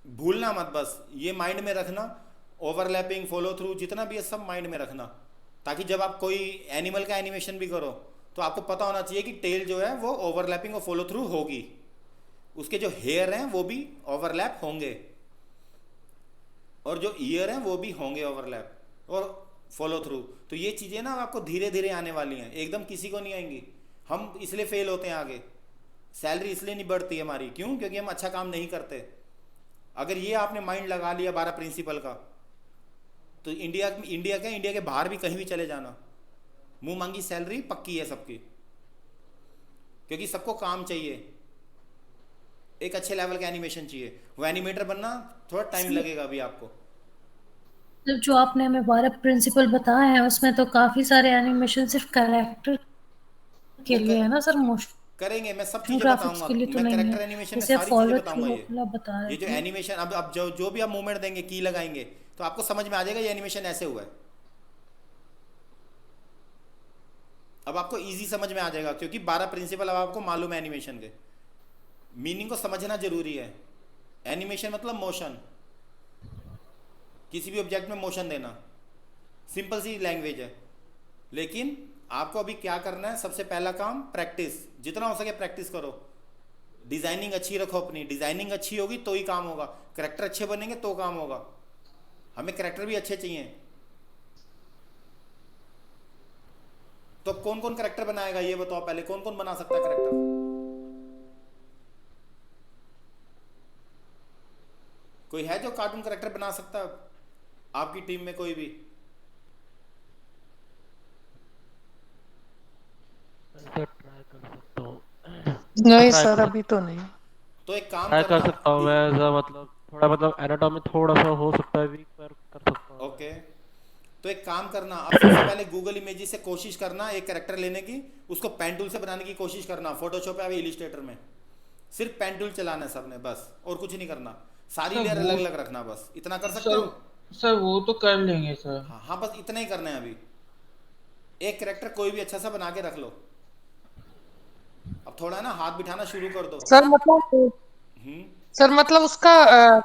भूलना मत, बस ये माइंड में रखना। ओवरलैपिंग, फॉलो थ्रू, जितना भी है सब माइंड में रखना, ताकि जब आप कोई एनिमल का एनिमेशन भी करो तो आपको पता होना चाहिए कि टेल जो है वो ओवरलैपिंग और फॉलो थ्रू होगी, उसके जो हेयर हैं वो भी ओवरलैप होंगे, और जो ईयर हैं वो भी होंगे ओवरलैप और फॉलो थ्रू। तो ये चीज़ें ना आपको धीरे धीरे आने वाली हैं, एकदम किसी को नहीं आएंगी। हम इसलिए फेल होते हैं आगे, सैलरी इसलिए नहीं बढ़ती हमारी, क्यों? क्योंकि हम अच्छा काम नहीं करते। अगर ये आपने माइंड लगा लिया 12 प्रिंसिपल का, तो इंडिया के बाहर भी कहीं भी चले जाना, मुंह मांगी सैलरी पक्की है सबकी। क्योंकि सबको काम चाहिए, एक अच्छे लेवल का एनिमेशन चाहिए। वो एनिमेटर बनना थोड़ा टाइम लगेगा अभी आपको। सर जो आपने हमें 12 प्रिंसिपल बताए हैं उसमें तो काफी सारे एनिमेशन सिर्फ कैरेक्टर के लिए है ना सर, मोशन करेंगे, मैं सब चीजें ग्राफिक्स बताऊंगा, के लिए तो मैं नहीं है। कैरेक्टर एनिमेशन में जैसे सारी चीजें फॉलो बताऊंगा। थ्रू ये वाला बता रहे ये जो थे। एनिमेशन अब जो भी आप मूवमेंट देंगे, की लगाएंगे, तो आपको समझ में आ जाएगा ये एनिमेशन ऐसे हुआ है। अब आपको इजी समझ में आ जाएगा, क्योंकि 12 प्रिंसिपल अब आपको मालूम है एनिमेशन के। मीनिंग को समझना जरूरी है। एनिमेशन मतलब मोशन, किसी भी ऑब्जेक्ट में मोशन देना, सिंपल सी लैंग्वेज है। लेकिन आपको अभी क्या करना है, सबसे पहला काम प्रैक्टिस, जितना हो सके प्रैक्टिस करो। डिजाइनिंग अच्छी रखो अपनी, डिजाइनिंग अच्छी होगी तो ही काम होगा, करेक्टर अच्छे बनेंगे तो काम होगा। हमें करेक्टर भी अच्छे चाहिए। तो कौन कौन करेक्टर बनाएगा ये बताओ पहले, कौन कौन बना सकता है करेक्टर? कोई है जो कार्टून करेक्टर बना सकता है आपकी टीम में, कोई भी? सर ट्राई कर सकता हूँ, नहीं ट्राई सर कर अभी तो नहीं। तो एक काम ट्राई कर करना सकता हूँ मैं, ऐसा मतलब थोड़ा मतलब एनाटॉमी थोड़ा सा हो सकता है वीक, पर कर सकता हूँ। ओके, तो एक काम करना, अब सबसे पहले गूगल इमेजेस से कोशिश करना एक करेक्टर लेने की, उसको पेन टूल से बनाने की कोशिश करना, फोटोशॉप या इलिस्ट्रेटर में सिर्फ पेन टूल चलाना है सबने, बस और कुछ नहीं करना, सारी सर लेयर वो अलग अलग रखना, बस इतना कर सकते सर हो? सर वो तो कर लेंगे सर। हाँ हाँ, बस इतना ही करना है अभी। एक करेक्टर कोई भी अच्छा सा बना के रख लो, अब थोड़ा ना हाथ बिठाना शुरू कर दो। सर मतलब हम्म। सर मतलब उसका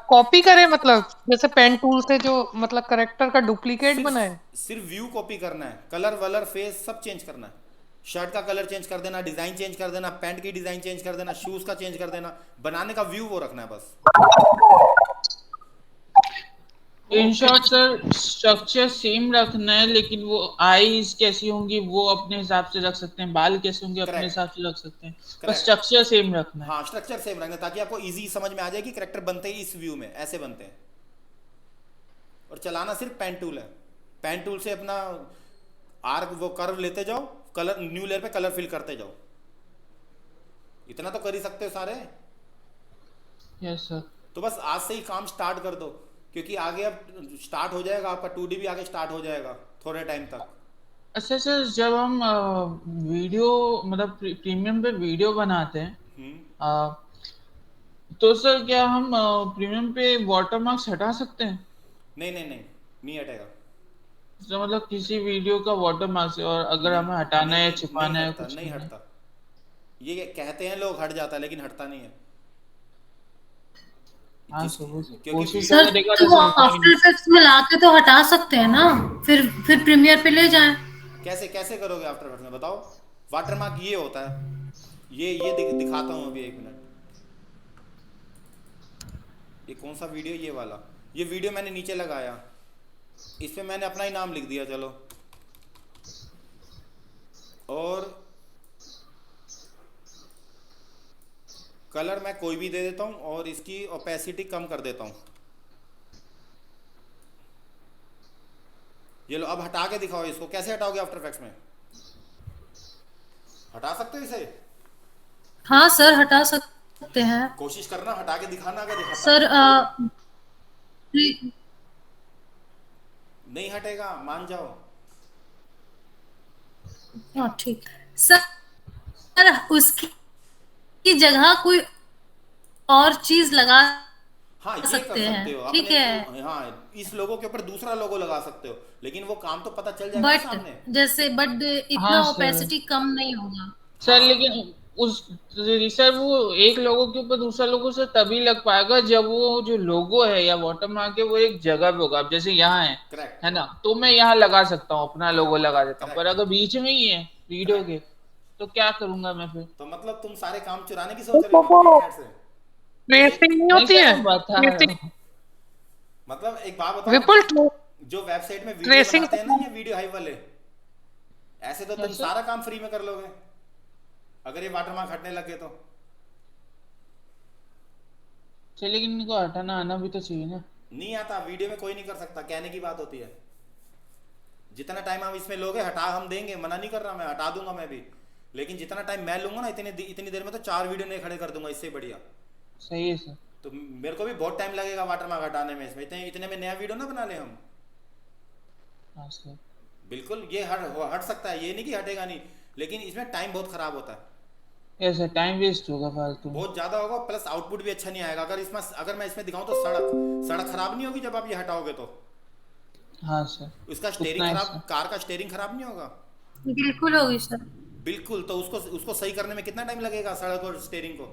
कॉपी करें, मतलब जैसे पेन टूल से जो मतलब करेक्टर का डुप्लीकेट सिर्फ बनाए। सिर्फ व्यू कॉपी करना है, कलर वलर फेस सब चेंज करना है, शर्ट का कलर चेंज कर देना, डिजाइन चेंज कर देना, पैंट की डिजाइन चेंज कर देना, शूज का चेंज कर देना, बनाने का व्यू वो रखना है बस। In short sir structure same रखना है, लेकिन वो आईज कैसी होंगी वो अपने हिसाब से रख सकते हैं, बाल कैसे होंगे अपने करेक्ट, हिसाब से रख सकते हैं, बस करेक्ट। स्ट्रक्चर सेम रखना है। हाँ, स्ट्रक्चर सेम रखना ताकि आपको इजी समझ में आ जाए कि करेक्टर बनते ही इस व्यू में ऐसे बनते हैं, और चलाना सिर्फ पेन टूल है, पेन टूल से अपना आर्क वो कर्व लेते जाओ, कलर न्यू लेयर पे कलर फिल करते जाओ, इतना तो कर ही सकते हो सारे। Yes sir. तो बस आज से ही काम स्टार्ट कर दो, क्योंकि आगे अब स्टार्ट हो जाएगा आपका 2D भी आगे स्टार्ट हो जाएगा थोड़े टाइम तक। अच्छा सर, जब हम वीडियो मतलब प्रीमियम पे वीडियो बनाते हैं, हम्म। अ, तो सर क्या हम प्रीमियम पे वाटरमार्क्स हटा सकते हैं? नहीं नहीं नहीं, नहीं हटेगा। तो मतलब किसी वीडियो का वाटरमार्क्स, और अगर नहीं हमें हटाना है, नहीं नहीं छिपाना है, हटता, कुछ नहीं करना है? हटता, ये कहते हैं लोग हट जाता है लेकिन हटता नहीं है। हाँ जिस सर, वो क्योंकि कोशिश सर करेगा तो तो वो सर कोई आफ्टर नहीं। इफेक्ट्स में लाके तो हटा सकते हैं ना, फिर प्रीमियर पे ले जाएं। कैसे कैसे करोगे आफ्टर इफेक्ट्स में बताओ? वाटरमार्क ये होता है, ये दिखाता हूँ अभी, एक मिनट। ये कौन सा वीडियो, ये वाला, ये वीडियो मैंने नीचे लगाया, इस पे मैंने अपना ही नाम लिख दिया, चलो, और कलर मैं कोई भी दे देता हूँ, और इसकी ओपेसिटी कम कर देता हूँ। ये लो, अब हटा के दिखाओ इसको, कैसे हटाओगे आफ्टर इफेक्ट्स में? हटा सकते हो इसे? हाँ सर हटा सकते हैं। कोशिश करना, हटा के दिखाना, अगर हटा सर नहीं हटेगा मान जाओ। हाँ ठीक सर, उसकी जगह कोई और चीज लगा हाँ ये कर सकते सकते हैं, हो ठीक अपने, है, हाँ इस लोगो के ऊपर दूसरा लोगो लगा सकते हो, लेकिन वो काम तो पता चल जाएगा ना बट सामने। बट हाँ इतना सर। ओपेसिटी कम नहीं होगा। सर हाँ लेकिन उस सर वो एक लोगो के ऊपर दूसरा लोगो सर तभी लग पाएगा जब वो जो लोगो है या वाटरमार्क है वो एक जगह पे होगा। अब जैसे यहाँ करेक्ट है ना, तो मैं यहाँ लगा सकता हूँ, अपना लोगो लगा देता हूँ, पर करेक्ट अगर बीच में ही है वीडियो करेक्ट। के, तो क्या करूंगा मैं फिर? तो मतलब तुम सारे काम चुराने की सोच रहे हो अपने हेड से? ट्रेसिंग नहीं नहीं होती सर, है, मैं बता रहा ट्रेसिंग हूँ। मतलब एक बात बताओ, विपुल, जो वेबसाइट में वीडियो ट्रेसिंग बनाते हैं ना ये वीडियो हाइप वाले, ऐसे तो क्या तुम सर? सारा काम फ्री में कर लोगे अगर ये वाटरमार्क हटने लगे तो। चलिए, लेकिन इनको हटाना आना भी तो चाहिए ना। नहीं आता, वीडियो में कोई नहीं कर सकता, कहने की बात होती है। जितना टाइम आप इसमें लोगे हटा हम देंगे, मना नहीं कर रहा मैं, हटा दूंगा मैं भी, लेकिन जितना टाइम मैं लूंगा ना, इतनी देर में तो 4 वीडियो नहीं खड़े कर दूंगा इससे बढ़िया। सही है सर। तो मेरे को भी बहुत टाइम लगेगा वाटरमार्क हटाने में, इसमें इतने में नया वीडियो ना बना ले हम। हाँ सर। बिल्कुल ये हट सकता है, ये नहीं कि हटेगा नहीं, लेकिन इसमें टाइम बहुत खराब होता है, ऐसा टाइम वेस्ट होगा फालतू में। बहुत ज्यादा होगा, प्लस आउटपुट भी अच्छा नहीं आएगा। अगर मैं इसमें दिखाऊं तो सड़क खराब नहीं होगी जब आप ये हटाओगे तो? हाँ सर। उसका स्टेयरिंग उतना ही खराब, सर। कार का स्टेयरिंग खराब नहीं होगा? बिल्कुल होगी सर। बिल्कुल, तो उसको सही करने में कितना टाइम लगेगा सड़क और स्टेयरिंग को?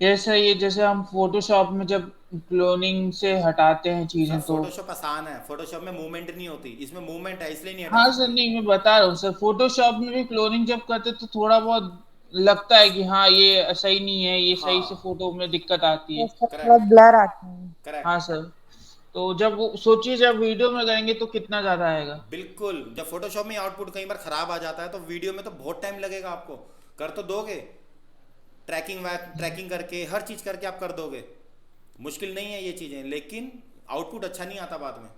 जैसे ये जैसे हम फोटोशॉप में जब क्लोनिंग से हटाते हैं सर चीजें तो। फोटोशॉप आसान है, फोटोशॉप में मूवमेंट नहीं होती, इसमें मूवमेंट है इसलिए नहीं हटा हाँ सर, सकते। नहीं मैं बता रहा हूँ सर, फोटोशॉप में भी क्लोनिंग जब करते तो थोड़ा बहुत लगता है कि हाँ ये सही नहीं है, ये सही से हाँ फोटो में दिक्कत आती है। उसका थोड़ा करेक्ट ब्लर आता है। करेक्ट। हाँ सर। तो जब सोचिए जब वीडियो में करेंगे तो कितना ज्यादा आएगा। बिल्कुल, जब फोटोशॉप में आउटपुट कई बार खराब आ जाता है तो वीडियो में तो बहुत टाइम लगेगा आपको। कर तो दोगे, ट्रैकिंग करके हर चीज करके आप कर दोगे, मुश्किल नहीं है ये चीजें, लेकिन आउटपुट अच्छा नहीं आता बाद में।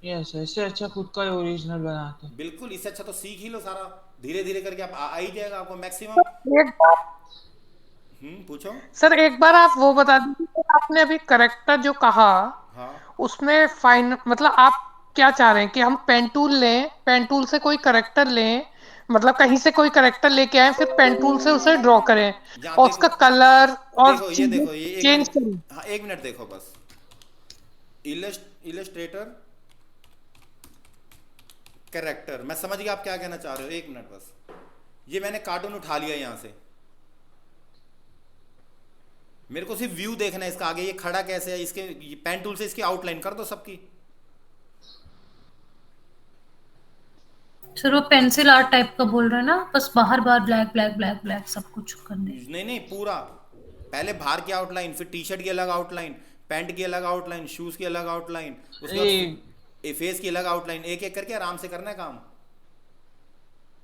यस, इससे अच्छा खुद का ओरिजिनल बनाते हैं। बिल्कुल, इससे अच्छा तो सीख ही लो सारा, धीरे धीरे करके आप आ ही जाएगा आपको मैक्सिमम। एक बार पूछो। सर, एक बार आप वो बता दीजिए कि आपने अभी करेक्टर जो कहा हाँ, उसमें फाइन मतलब आप क्या चाह रहे हैं कि हम पेन टूल लें, पेन टूल से कोई करेक्टर लें, मतलब कहीं से कोई करेक्टर लेके आए फिर पेन टूल से उसे ड्रॉ करें यहाँ और देखो, उसका कलर और देखो ये चीजें देखो, ये एक चेंज मिनट, करें। हाँ एक मिनट देखो बस। इलस्ट्रेटर कैरेक्टर, मैं समझ गया आप क्या कहना चाह रहे हो, एक मिनट बस। ये मैंने कार्टून उठा लिया यहाँ से, मेरे को सिर्फ व्यू देखना है इसका, आगे ये खड़ा कैसे है, इसके पेन टूल से इसकी आउटलाइन कर दो सबकी। सर वो पेंसिल आर्ट टाइप का बोल रहे हैं ना, बस बाहर बाहर ब्लैक ब्लैक ब्लैक ब्लैक सब कुछ करने। नहीं नहीं, पूरा पहले बाहर की आउटलाइन, फिर टी शर्ट की अलग आउटलाइन, पैंट की अलग आउटलाइन, शूज की अलग आउटलाइन, उसके बाद फेस की अलग आउटलाइन, एक एक करके आराम से करना है काम।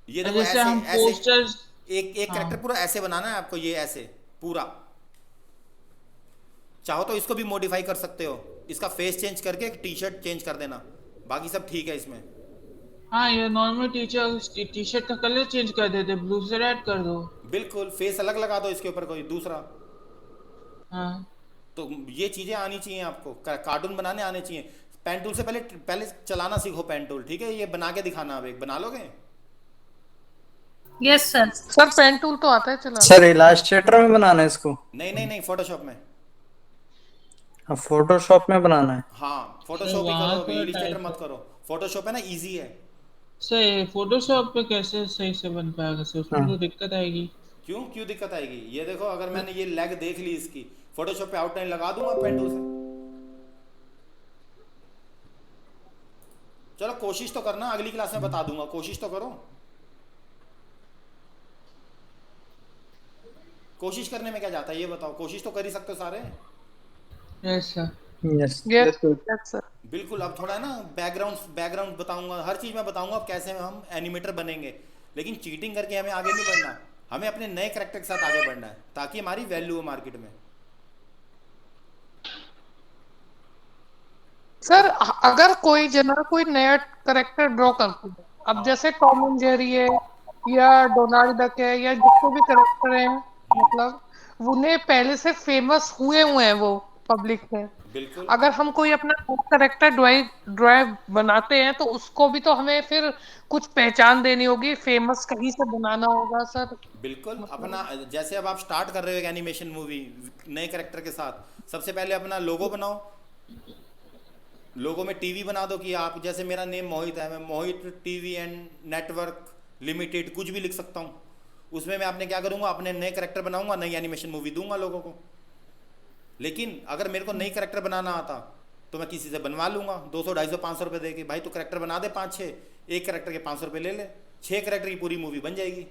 ये देखो जैसे ऐसे हम ऐसे पोस्टर्स, एक एक करेक्टर पूरा ऐसे बनाना है आपको, ये ऐसे पूरा। चाहो तो इसको भी मॉडिफाई कर सकते हो, इसका फेस चेंज करके टी शर्ट चेंज कर देना, बाकी सब ठीक है इसमें। हाँ ये नॉर्मल टी शर्ट का कलर चेंज कर देते, ब्लू से रेड कर दो। बिल्कुल, फेस अलग लगा दो इसके ऊपर कोई दूसरा। हाँ तो ये चीजें आनी चाहिए आपको, कार्टून बनाने आने चाहिए। पेन टूल से पहले पहले चलाना सीखो पेन टूल, ठीक है? ये बना के दिखाना, आप एक बना लोगे? Yes sir. Sir pen tool तो आता है चला। सर इलास्ट्रेटर में बनाना है इसको? नहीं नहीं नहीं, फोटोशॉप में। हाँ फोटोशॉप में बनाना है। हाँ सर फोटोशॉप ही वहाँ करो, तो इलिस्ट्रेटर टाइप मत करो। फोटोशॉप है ना, इजी है। सर फोटोशॉप पे कैसे सही से बन पाएगा सर, उसमें हाँ। तो दिक्कत आएगी। क्यों क्यों दिक्कत आएगी? ये देखो, अगर मैंने ये लेग देख ली इसकी, फोटोशॉप पे आउटलाइन लगा दूंगा पेन टूल से। चलो कोशिश तो करना, अगली क्लास में बता दूंगा, कोशिश तो करो। कोशिश करने में क्या जाता है ये बताओ, कोशिश तो कर ही सकते हो सारे। Yes sir. Yes yes sir. बिल्कुल, अब थोड़ा है ना बैकग्राउंड बताऊंगा, हर चीज मैं बताऊंगा अब कैसे हम एनिमेटर बनेंगे, लेकिन चीटिंग करके हमें आगे नहीं बढ़ना, हमें अपने नए करेक्टर के साथ आगे बढ़ना है ताकि हमारी वैल्यू हो मार्केट में। सर अगर कोई जना कोई नया करेक्टर ड्रॉ करते है, अब जैसे टॉम एंड जेरी है या डोनाल्ड डक है या जितने भी करेक्टर हैं, मतलब उन्हें पहले से फेमस हुए हैं वो पब्लिक में, बिल्कुल अगर हम कोई अपना करेक्टर ड्राइव बनाते हैं तो उसको भी तो हमें फिर कुछ पहचान देनी होगी, फेमस कहीं से बनाना होगा सर। बिल्कुल, अपना जैसे अब आप स्टार्ट कर रहे हो एक एनिमेशन मूवी नए करेक्टर के साथ, सबसे पहले अपना लोगो बनाओ, लोगो में टीवी बना दो कि आप, जैसे मेरा नेम मोहित है, मैं मोहित टीवी एंड नेटवर्क लिमिटेड कुछ भी लिख सकता हूँ। उसमें मैं आपने क्या करूँगा, अपने नए करेक्टर बनाऊंगा, नई एनिमेशन मूवी दूंगा लोगों को। लेकिन अगर मेरे को नई करेक्टर बनाना आता तो मैं किसी से बनवा लूंगा 200 250 500 रुपये दे के, भाई तो करेक्टर बना दे 5-6, एक करेक्टर के 500 रुपये ले ले, 6 करेक्टर की पूरी मूवी बन जाएगी।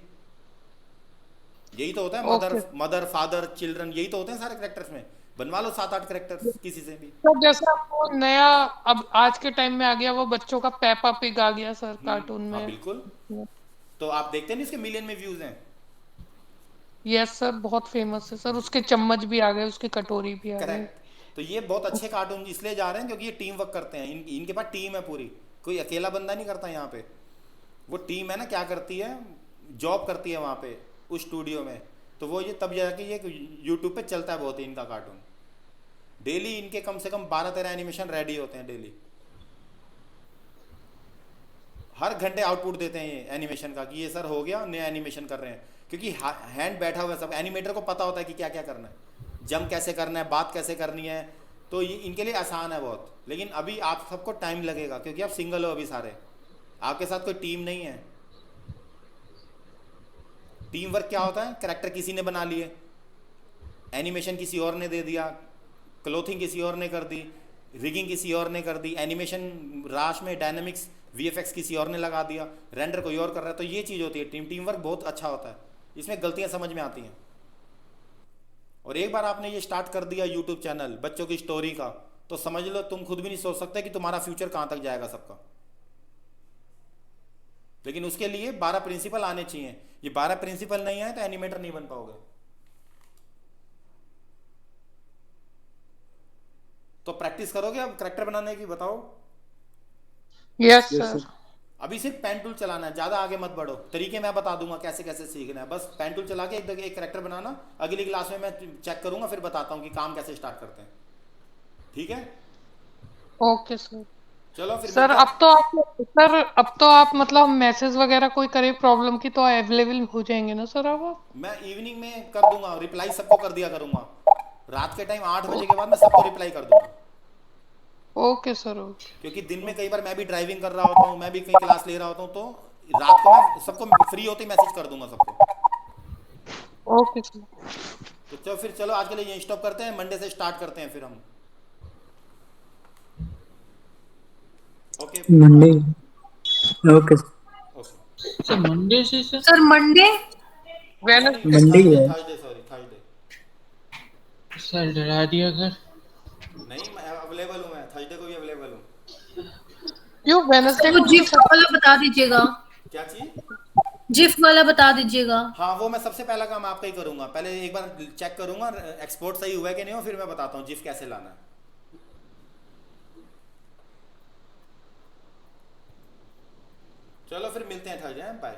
यही तो होता है, मदर फादर चिल्ड्रन, यही तो होते हैं सारे करेक्टर्स में, बनवा लो 7-8 करेक्टर किसी से भी। सर जैसे आपको नया अब आज के टाइम में आ गया वो बच्चों का पेपा पिग आ गया सर कार्टून हाँ में। बिल्कुल, तो आप देखते नहीं इसके मिलियन में व्यूज हैं। यस सर, बहुत फेमस है सर, उसके चम्मच भी आ गए, उसकी कटोरी भी आ गई। करेक्ट, तो ये बहुत अच्छे कार्टून इसलिए जा रहे हैं क्योंकि ये टीम वर्क करते हैं, इनके पास टीम है पूरी, कोई अकेला बंदा नहीं करता यहाँ पे। वो टीम है ना, क्या करती है, जॉब करती है वहाँ पे उस स्टूडियो में, तो वो ये तब जाके ये यूट्यूब पे चलता है बहुत ही इनका कार्टून। डेली इनके कम से कम 12-13 एनिमेशन रेडी होते हैं डेली, हर घंटे आउटपुट देते हैं ये एनिमेशन का कि ये सर हो गया, नया एनिमेशन कर रहे हैं, क्योंकि हैंड बैठा हुआ है सब, एनिमेटर को पता होता है कि क्या क्या करना है, जंप कैसे करना है, बात कैसे करनी है, तो ये इनके लिए आसान है बहुत। लेकिन अभी आप सबको टाइम लगेगा क्योंकि आप सिंगल हो अभी सारे, आपके साथ कोई टीम नहीं है। टीम वर्क क्या होता है, कैरेक्टर किसी ने बना लिए, एनिमेशन किसी और ने दे दिया, क्लोथिंग किसी और ने कर दी, रिगिंग किसी और ने कर दी, एनिमेशन राश में डायनामिक्स वीएफएक्स किसी और ने लगा दिया, रेंडर कोई और कर रहा है, तो ये चीज़ होती है टीम वर्क बहुत अच्छा होता है, इसमें गलतियां समझ में आती हैं। और एक बार आपने ये स्टार्ट कर दिया यूट्यूब चैनल बच्चों की स्टोरी का, तो समझ लो तुम खुद भी नहीं सोच सकते कि तुम्हारा फ्यूचर कहाँ तक जाएगा सबका। लेकिन उसके लिए 12 प्रिंसिपल आने चाहिए। ये 12 प्रिंसिपल नहीं आए तो एनिमेटर नहीं बन पाओगे। तो प्रैक्टिस करोगे अब करेक्टर बनाने की, बताओ। Yes yes sir. सर। अभी सिर्फ पेन टूल चलाना है, ज्यादा आगे मत बढ़ो। तरीके मैं बता दूंगा कैसे कैसे सीखना है, बस पेन टूल चला के एक करेक्टर बनाना। अगली क्लास में मैं चेक करूंगा, फिर बताता हूँ कि काम कैसे स्टार्ट करते हैं। ठीक है, ओके सर। चलो फिर सर मिलते हैं। अब तो आप मतलब मैसेज वगैरह कोई करे प्रॉब्लम की तो अवेलेबल हो जाएंगे ना सर आप? मैं इवनिंग में कर दूंगा रिप्लाई, सबको कर दिया करूंगा। रात के टाइम 8 बजे के बाद मैं सबको रिप्लाई कर दूंगा। Okay sir okay. क्योंकि दिन में कई बार मैं भी ड्राइविंग कर रहा होता हूँ, मैं भी कहीं क्लास ले रहा होता हूँ, तो रात को मैं सबको फ्री होते ही मैसेज कर दूंगा सबको। Okay sir. तो चलो फिर, चलो आज के लिए ये स्टॉप करते हैं, मंडे से स्टार्ट करते हैं फिर हम। Okay Monday. Okay. Okay. Sir Monday से sir? Sir Monday Wednesday. Monday ही है। Thursday, sorry Thursday. सर डरा दिया कर। नहीं, मैं अवेलेबल हूँ, मैं थर्सडे को भी अवेलेबल हूँ। क्यों वेनसडे वो को जिफ कुछ? वाला बता दीजिएगा, क्या चीज? जिफ वाला बता दीजिएगा। हाँ, वो मैं सबसे पहला काम आपका ही करूंगा। पहले एक बार चेक करूंगा एक्सपोर्ट सही हुआ है कि नहीं हो, फिर मैं बताता हूँ जिफ कैसे लाना है। चलो फिर मिलते हैं थर्सडे, बाय।